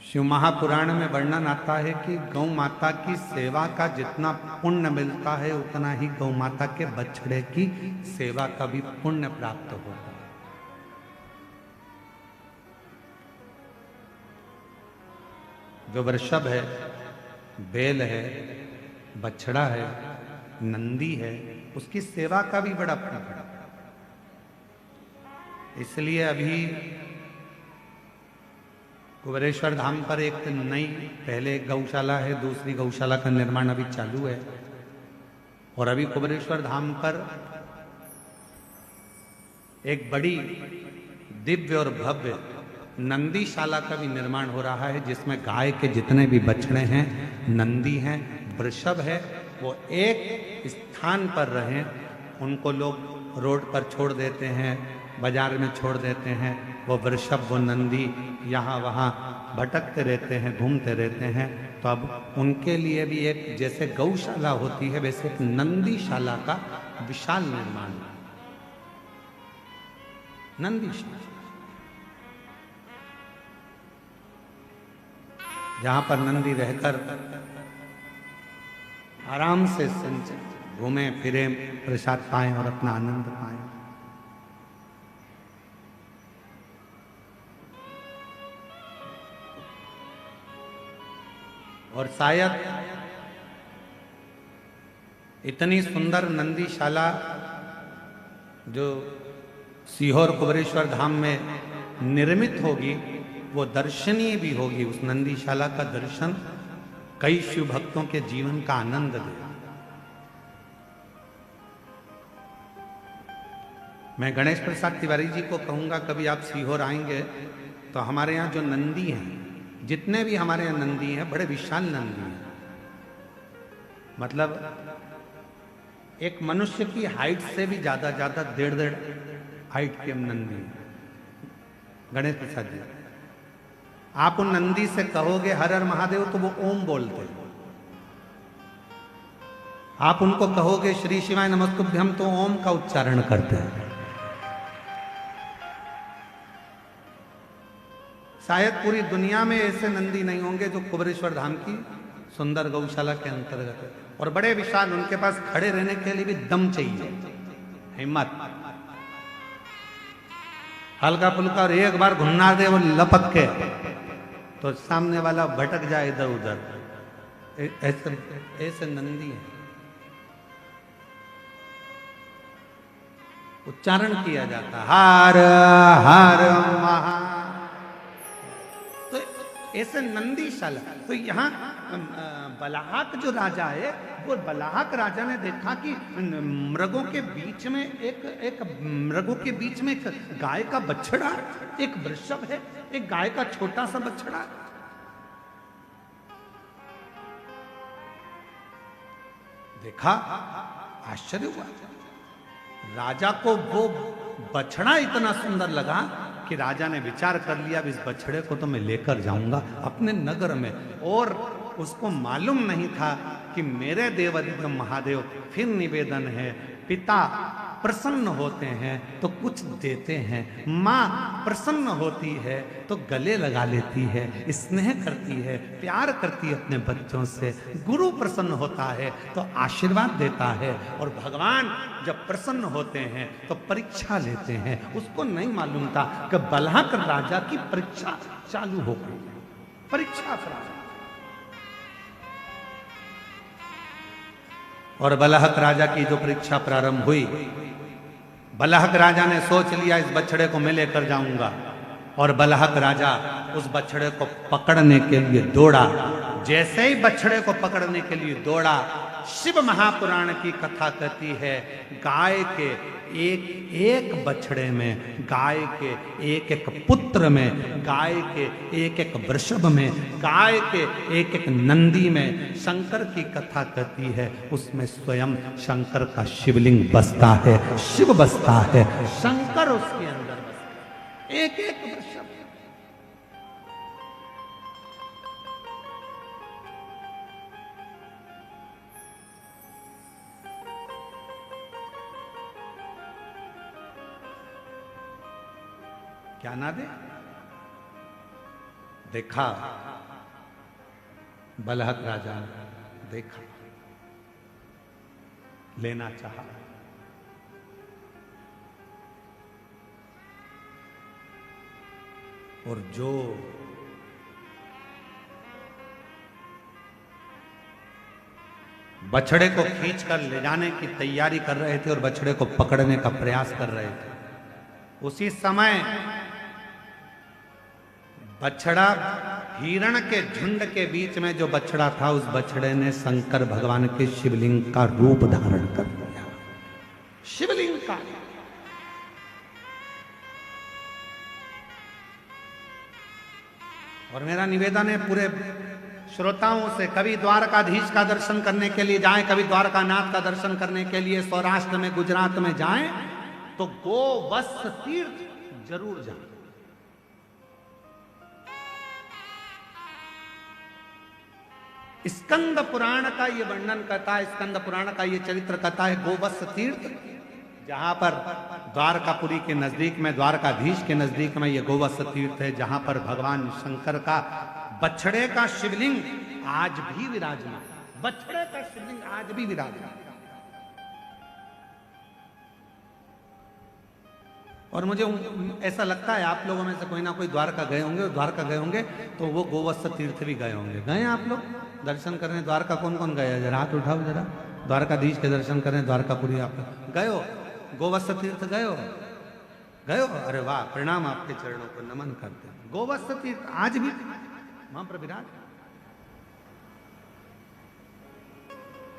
शिव महापुराण में वर्णन आता है कि गौ माता की सेवा का जितना पुण्य मिलता है उतना ही गौ माता के बछड़े की सेवा का भी पुण्य प्राप्त होता है। जो वृषभ है, बैल है, बछड़ा है, नंदी है, उसकी सेवा का भी बड़ा पुण्य है। इसलिए अभी कुबेरेश्वर धाम पर एक नई, पहले एक गौशाला है, दूसरी गौशाला का निर्माण अभी चालू है, और अभी कुबेरेश्वर धाम पर एक बड़ी दिव्य और भव्य नंदीशाला का भी निर्माण हो रहा है, जिसमें गाय के जितने भी बछड़े हैं, नंदी हैं, वृषभ है, वो एक स्थान पर रहें। उनको लोग रोड पर छोड़ देते हैं, बाजार में छोड़ देते हैं, वो वृषभ वो नंदी यहाँ वहाँ भटकते रहते हैं, घूमते रहते हैं। तो अब उनके लिए भी एक, जैसे गौशाला होती है वैसे एक नंदीशाला का विशाल निर्माण, नंदीशाला, जहां पर नंदी रहकर आराम से घूमे फिरे, प्रसाद पाएं और अपना आनंद पाएं। और शायद इतनी सुंदर नंदीशाला जो सीहोर कुबेरेश्वर धाम में निर्मित होगी वो दर्शनीय भी होगी। उस नंदीशाला का दर्शन कई शिव भक्तों के जीवन का आनंद दे। मैं गणेश प्रसाद तिवारी जी को कहूंगा कभी आप सीहोर आएंगे तो हमारे यहाँ जो नंदी हैं, जितने भी हमारे यहाँ नंदी हैं, बड़े विशाल नंदी हैं। मतलब एक मनुष्य की हाइट से भी ज्यादा 1.5 हाइट के नंदी हैं। गणेश प्रसाद जी, आप उन नंदी से कहोगे हर हर महादेव तो वो ओम बोलते हैं। आप उनको कहोगे श्री शिवाय नमस्तुभ्यम तो ओम का उच्चारण करते हैं। शायद पूरी दुनिया में ऐसे नंदी नहीं होंगे जो कुबेरेश्वर धाम की सुंदर गौशाला के अंतर्गत है। और बड़े विशाल, उनके पास खड़े रहने के लिए भी दम चाहिए, हिम्मत। हल्का फुल्का और एक बार घुन्ना दे वो लपक के तो सामने वाला भटक जाए इधर उधर। ऐसे नंदी है। उच्चारण किया जाता हर हर महा, तो ऐसे नंदीशाला। तो यहाँ बलाहक जो राजा है, वो बलाहक राजा ने देखा कि मृगों के बीच में एक मृगों के बीच में एक गाय का बछड़ा, एक वृषभ है, एक गाय का छोटा सा बछड़ा। देखा, आश्चर्य हुआ। राजा को वो बछड़ा इतना सुंदर लगा कि राजा ने विचार कर लिया इस बछड़े को तो मैं लेकर जाऊंगा अपने नगर में। और उसको मालूम नहीं था कि मेरे देवाधिदेव महादेव, फिर निवेदन है, पिता प्रसन्न होते हैं तो कुछ देते हैं, माँ प्रसन्न होती है तो गले लगा लेती है, स्नेह करती है, प्यार करती है अपने बच्चों से। गुरु प्रसन्न होता है तो आशीर्वाद देता है, और भगवान जब प्रसन्न होते हैं तो परीक्षा लेते हैं। उसको नहीं मालूम था कि बलहक राजा की परीक्षा चालू हो गई। परीक्षा प्रारंभ, और बलहक राजा की जो परीक्षा प्रारंभ हुई, बलहक राजा ने सोच लिया इस बछड़े को मैं लेकर जाऊंगा, और बलहक राजा उस बछड़े को पकड़ने के लिए दौड़ा। जैसे ही बछड़े को पकड़ने के लिए दौड़ा, शिव महापुराण की कथा कहती है गाय के एक एक बछड़े में, गाय के एक एक पुत्र में, गाय के एक एक वृषभ में, गाय के एक एक नंदी में शंकर की कथा कहती है। उसमें स्वयं शंकर का शिवलिंग बसता है, शिव बसता है, शंकर उसके अंदर बसता है, एक एक वृषभ। क्या ना दे? देखा बलहक राजा ने, देखा, लेना चाहा, और जो बछड़े को खींचकर ले जाने की तैयारी कर रहे थे और बछड़े को पकड़ने का प्रयास कर रहे थे, उसी समय बछड़ा, हिरण के झुंड के बीच में जो बछड़ा था, उस बछड़े ने शंकर भगवान के शिवलिंग का रूप धारण कर लिया। शिवलिंग का। और मेरा निवेदन है पूरे श्रोताओं से, कभी द्वारकाधीश का दर्शन करने के लिए जाएं, कभी द्वारकानाथ का दर्शन करने के लिए सौराष्ट्र में, गुजरात में जाएं, तो गोवत्स तीर्थ जरूर जाएं। स्कंद पुराण का ये वर्णन करता है, स्कंद पुराण का ये चरित्र कहता है गोवत्स तीर्थ, जहां पर द्वारकापुरी के नजदीक में, द्वारकाधीश के नजदीक में ये गोवत्स तीर्थ है, जहां पर भगवान शंकर का बछड़े का शिवलिंग आज भी विराजमान, बछड़े का शिवलिंग आज भी विराजमान। और मुझे ऐसा लगता है आप लोगों में से कोई ना कोई द्वारका गए होंगे, द्वारका गए होंगे तो वो गोवत्स तीर्थ भी गए होंगे। गए आप लोग दर्शन करने द्वारका? कौन कौन गए? जरा हाथ उठाओ जरा। द्वारकाधीश के दर्शन करने द्वारकापुरी आप गए हो? गोवत्स तीर्थ गए हो? गए हो? अरे वाह, प्रणाम, आपके चरणों को नमन करते हैं। गोवत्स तीर्थ आज भी वहां पर विराज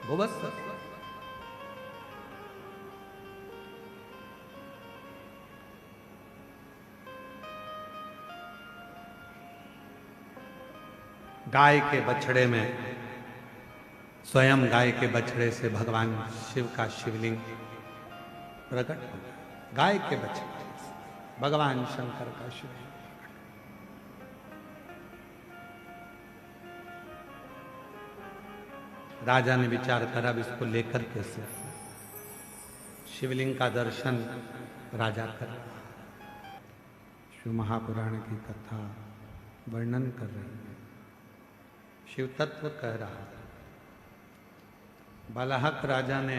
गोवत्स। गाय के बछड़े में, स्वयं गाय के बछड़े से भगवान शिव का शिवलिंग प्रकट हो गया। गाय के बछड़े से भगवान शंकर का शिवलिंग प्रकट। राजा ने विचार करा अब इसको लेकर कैसे, शिवलिंग का दर्शन राजा कर। शिव महापुराण की कथा वर्णन कर रही है, शिव तत्व कह रहा। बलहक राजा ने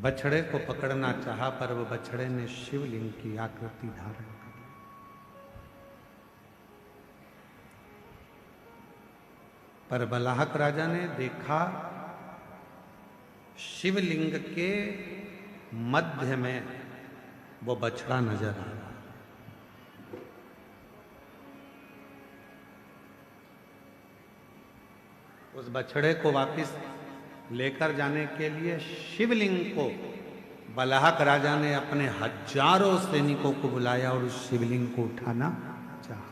बछड़े को पकड़ना चाहा, पर वो बछड़े ने शिवलिंग की आकृति धारण कर ली। पर बलहक राजा ने देखा शिवलिंग के मध्य में वो बछड़ा नजर आ रहा। उस बछड़े को वापस लेकर जाने के लिए शिवलिंग को बलहक राजा ने अपने हजारों सैनिकों को बुलाया और उस शिवलिंग को उठाना चाहा,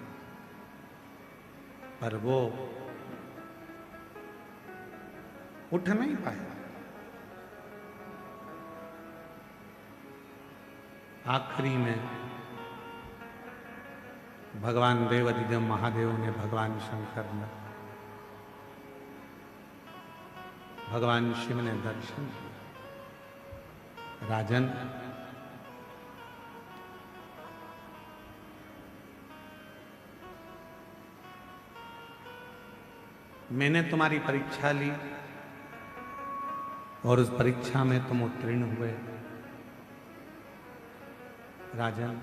पर वो उठ नहीं पाया। आखिरी में भगवान देवाधिदेव महादेव ने, भगवान शंकर ने, भगवान शिव ने दर्शन किया। राजन, मैंने तुम्हारी परीक्षा ली और उस परीक्षा में तुम उत्तीर्ण हुए। राजन,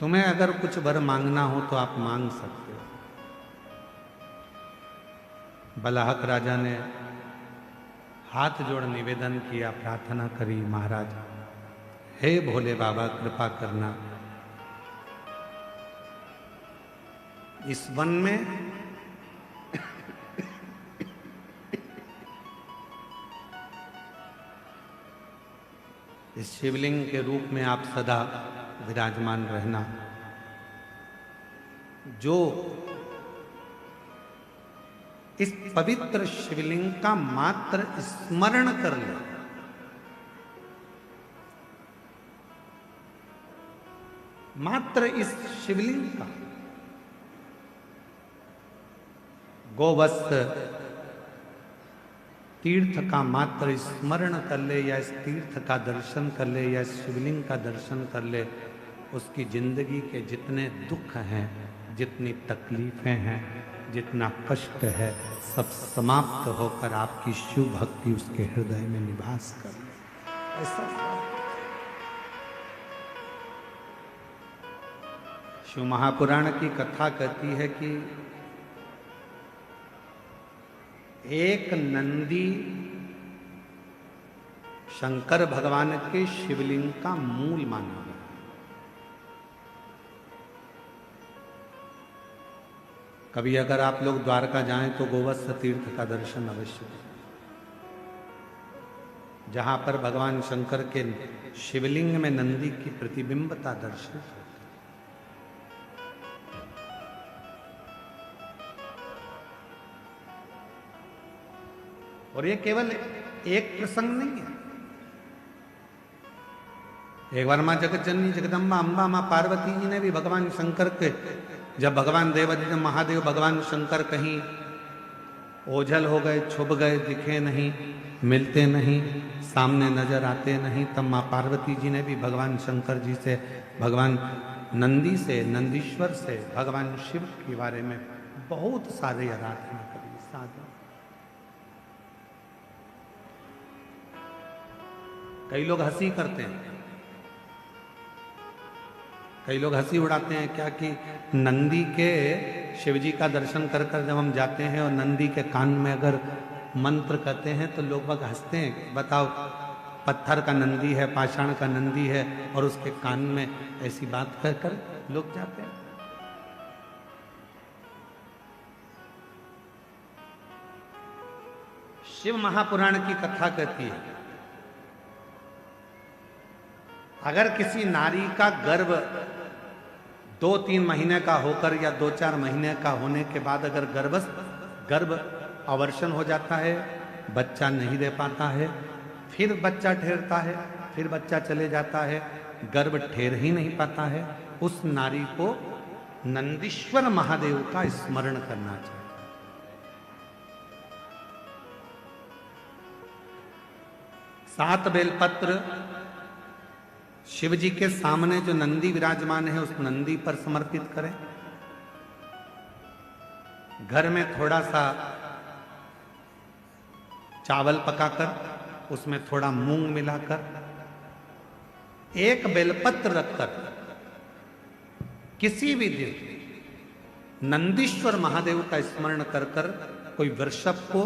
तुम्हें अगर कुछ वर मांगना हो तो आप मांग सकते हो। बलाहक राजा ने हाथ जोड़ निवेदन किया, प्रार्थना करी, महाराज हे भोले बाबा कृपा करना, इस वन में इस शिवलिंग के रूप में आप सदा विराजमान रहना। जो इस पवित्र शिवलिंग का मात्र स्मरण कर ले, मात्र इस शिवलिंग का गोवत्स तीर्थ का मात्र स्मरण कर ले, या इस तीर्थ का दर्शन कर ले, या इस शिवलिंग का दर्शन कर ले, उसकी जिंदगी के जितने दुख हैं, जितनी तकलीफें हैं, जितना कष्ट है, सब समाप्त होकर आपकी शिव भक्ति उसके हृदय में निवास कर ले। ऐसा शिव महापुराण की कथा कहती है कि एक नंदी शंकर भगवान के शिवलिंग का मूल माना गया। कभी अगर आप लोग द्वारका जाएं तो गोवत्स तीर्थ का दर्शन अवश्य करें, जहां पर भगवान शंकर के शिवलिंग में नंदी की प्रतिबिंबता दर्शित होती है। और ये केवल एक प्रसंग नहीं है। एक बार मां जगत जननी जगदम्बा अम्बा मां पार्वती जी ने भी भगवान शंकर के, जब भगवान देवादिदेव महादेव भगवान शंकर कहीं ओझल हो गए, छुप गए, दिखे नहीं, मिलते नहीं, सामने नजर आते नहीं, तब मां पार्वती जी ने भी भगवान शंकर जी से, भगवान नंदी से, नंदीश्वर से, भगवान शिव के बारे में बहुत सारे आराधना करी, साधना। कई लोग हंसी करते हैं, कई लोग हंसी उड़ाते हैं क्या कि नंदी के शिव जी का दर्शन कर कर जब हम जाते हैं और नंदी के कान में अगर मंत्र कहते हैं तो लोग बाग हंसते हैं। बताओ, पत्थर का नंदी है, पाषाण का नंदी है, और उसके कान में ऐसी बात कह कर लोग जाते हैं। शिव महापुराण की कथा कहती है, अगर किसी नारी का गर्भ 2-3 महीने का होकर या 2-4 महीने का होने के बाद अगर गर्भ अवर्षण हो जाता है, बच्चा नहीं दे पाता है, फिर बच्चा ठहरता है, फिर बच्चा चले जाता है, गर्भ ठहर ही नहीं पाता है, उस नारी को नंदीश्वर महादेव का स्मरण करना चाहिए। सात बेलपत्र शिव जी के सामने जो नंदी विराजमान है उस नंदी पर समर्पित करें। घर में थोड़ा सा चावल पकाकर उसमें थोड़ा मूंग मिलाकर एक बेलपत्र रखकर किसी भी दिन नंदीश्वर महादेव का स्मरण कर कर कोई वृषभ को,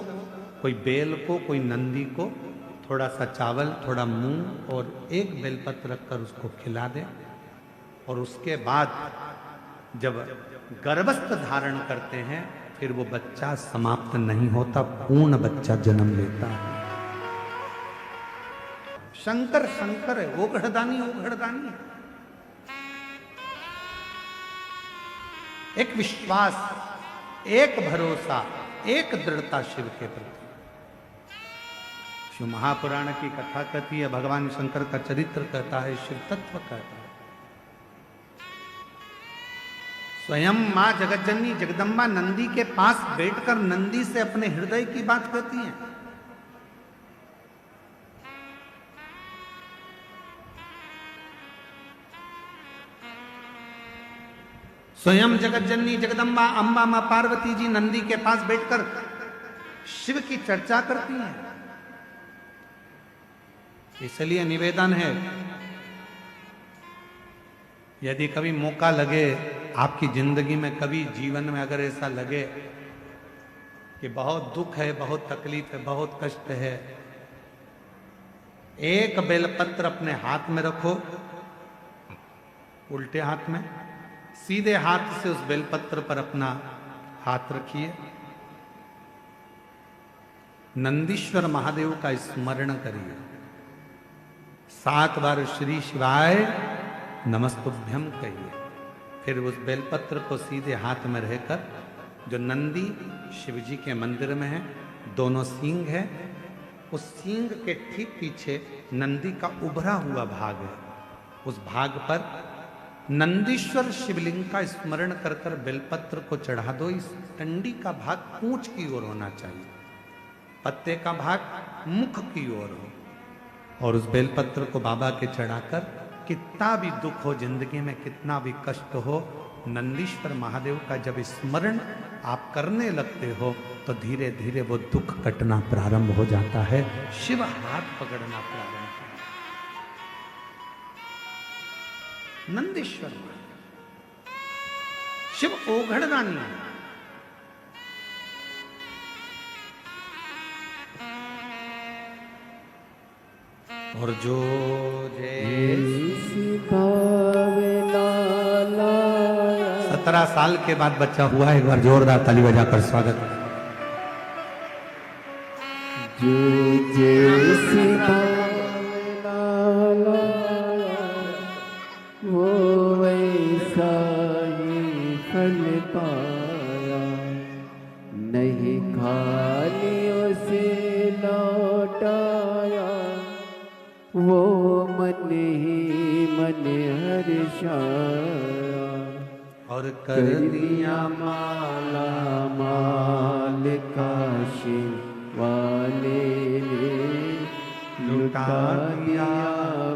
कोई बेल को, कोई नंदी को थोड़ा सा चावल, थोड़ा मूंग और एक बेलपत्र रखकर उसको खिला दे, और उसके बाद जब गर्भस्थ धारण करते हैं फिर वो बच्चा समाप्त नहीं होता, पूर्ण बच्चा जन्म लेता है। शंकर शंकर है, वो घड़दानी है। एक विश्वास, एक भरोसा, एक दृढ़ता शिव के प्रति। शिव महापुराण की कथा कहती है, भगवान शंकर का चरित्र कहता है, शिव तत्व कहता है। स्वयं मां जगतजननी जगदम्बा नंदी के पास बैठकर नंदी से अपने हृदय की बात कहती हैं। स्वयं जगत जननी जगदम्बा अम्बा मां पार्वती जी नंदी के पास बैठकर शिव की चर्चा करती हैं। इसलिए निवेदन है, यदि कभी मौका लगे आपकी जिंदगी में, कभी जीवन में अगर ऐसा लगे कि बहुत दुख है, बहुत तकलीफ है, बहुत कष्ट है, एक बेलपत्र अपने हाथ में रखो, उल्टे हाथ में, सीधे हाथ से उस बेलपत्र पर अपना हाथ रखिए, नंदीश्वर महादेव का स्मरण करिए, 7 बार श्री शिवाय नमस्तुभ्यम कहिए। फिर उस बेलपत्र को सीधे हाथ में रहकर, जो नंदी शिवजी के मंदिर में है, दोनों सींग है, उस सींग के ठीक पीछे नंदी का उभरा हुआ भाग है, उस भाग पर नंदीश्वर शिवलिंग का स्मरण कर कर बेलपत्र को चढ़ा दो। इस टंडी का भाग पूंछ की ओर होना चाहिए, पत्ते का भाग मुख की ओर हो, और उस बेलपत्र को बाबा के चढ़ाकर, कितना भी दुख हो जिंदगी में, कितना भी कष्ट हो, नंदीश्वर महादेव का जब स्मरण आप करने लगते हो तो धीरे धीरे वो दुख कटना प्रारंभ हो जाता है, शिव हाथ पकड़ना प्रारंभ करता है। नंदीश्वर शिव ओघड़दानी है। और जो जैसी भावे लाला, 17 साल के बाद बच्चा हुआ, एक बार जोरदार ताली बजाकर स्वागत। जो जैसी भावे लाला, वो वैसा ही फल पाया, नहीं खाली उसे लौटाया, वो मन ही मन हर्षाया, और कर दिया माला माल काशी वाले ने, लुटा दिया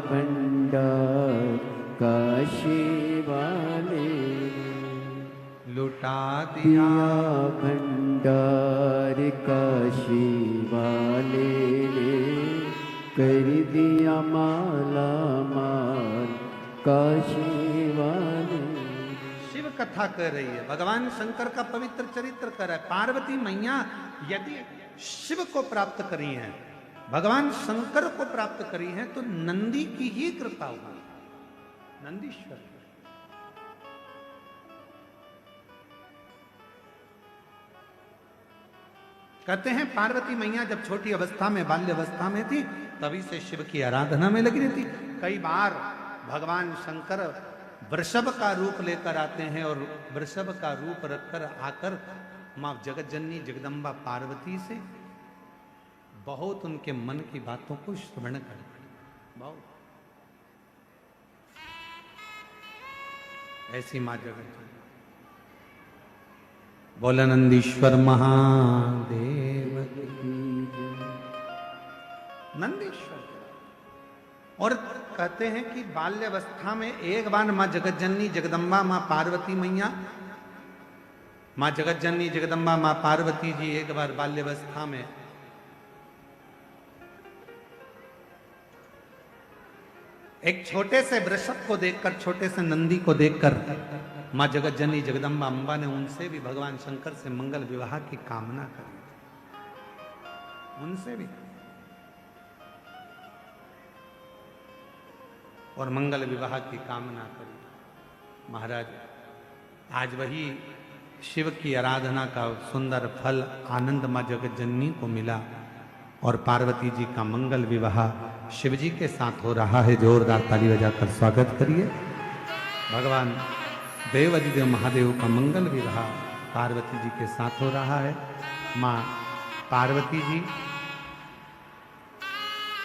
भंडार काशी वाले ने, लुटा दिया भंडार काशी वाले ने, कर दिया माला माल काशी वाले। शिव कथा कर रही है, भगवान शंकर का पवित्र चरित्र कर रहा है। पार्वती मैया यदि शिव को प्राप्त करी हैं, भगवान शंकर को प्राप्त करी हैं, तो नंदी की ही कृपा हुई, नंदीश्वर। कहते हैं पार्वती मैया जब छोटी अवस्था में, बाल्य अवस्था में थी, तभी से शिव की आराधना में लगी रहती। कई बार भगवान शंकर वृषभ का रूप लेकर आते हैं, और वृषभ का रूप रखकर आकर मां जगत जननी जगदम्बा पार्वती से बहुत उनके मन की बातों को श्रवण करते। बहुत ऐसी मां जगत जननी। बोला नंदीश्वर महादेव की जय। नंदीश्वर। और कहते हैं कि बाल्यावस्था में एक बार मां जगत जननी जगदम्बा मां पार्वती मैया, मां जगत जननी जगदम्बा मां पार्वती जी एक बार बाल्यावस्था में एक छोटे से वृषभ को देखकर, छोटे से नंदी को देखकर मां जगत जननी जगदम्बा अम्बा ने उनसे भी भगवान शंकर से मंगल विवाह की कामना करी, उनसे भी, और मंगल विवाह की कामना करी। महाराज आज वही शिव की आराधना का सुंदर फल आनंद मां जगत जननी को मिला, और पार्वती जी का मंगल विवाह शिव जी के साथ हो रहा है। जोरदार ताली बजाकर स्वागत करिए। भगवान देव अधिदेव महादेव का मंगल विवाह पार्वती जी के साथ हो रहा है। मां पार्वती जी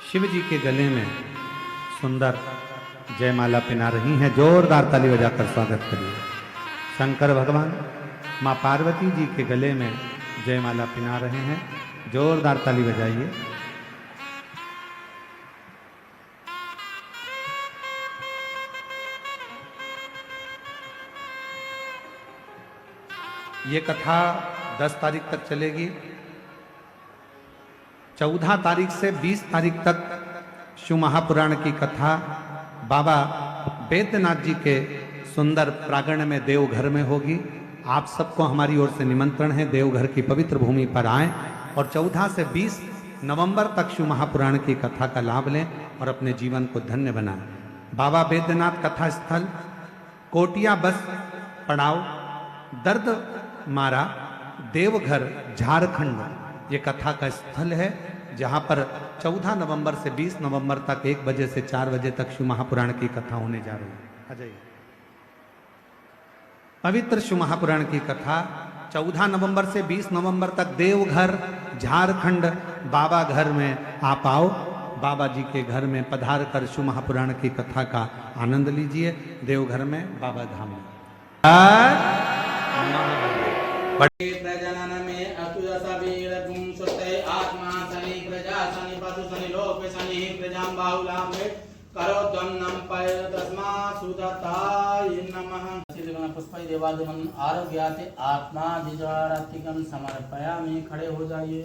शिव जी के गले में सुंदर जयमाला पहना रही हैं। जोरदार ताली बजाकर स्वागत करिए। शंकर भगवान मां पार्वती जी के गले में जयमाला पहना रहे हैं। जोरदार ताली बजाइए। ये कथा 10 तारीख तक चलेगी। 14 तारीख से 20 तारीख तक शिव महापुराण की कथा बाबा बैद्यनाथ जी के सुंदर प्रांगण में देवघर में होगी। आप सबको हमारी ओर से निमंत्रण है, देवघर की पवित्र भूमि पर आएं और 14 से 20 नवंबर तक शिव महापुराण की कथा का लाभ लें और अपने जीवन को धन्य बनाएं। बाबा बैद्यनाथ कथा स्थल कोटिया बस पड़ाव दर्द मारा देवघर झारखंड ये कथा का स्थल है, जहां पर 14 नवंबर से 20 नवंबर तक 1 बजे से 4 बजे तक शिव महापुराण की कथा होने जा रही है। आ जाइए। पवित्र शिव महापुराण की कथा 14 नवंबर से 20 नवंबर तक देवघर झारखंड बाबा घर में आप आओ। बाबा जी के घर में पधार कर शिव महापुराण की कथा का आनंद लीजिए। देवघर में बाबा धाम में प्रजनन में अतुयसा वीर गुण सुते आत्मा शनि प्रजा शनि पशु शनि लोक शनि प्रजाम बाहुलाम करो दन्नम पय तस्मा सुदताय नमः। श्रीगण पुष्पै देवागमन आरोग्याते आत्मा दिजारातिकम समर्पयामि। खड़े हो जाइए।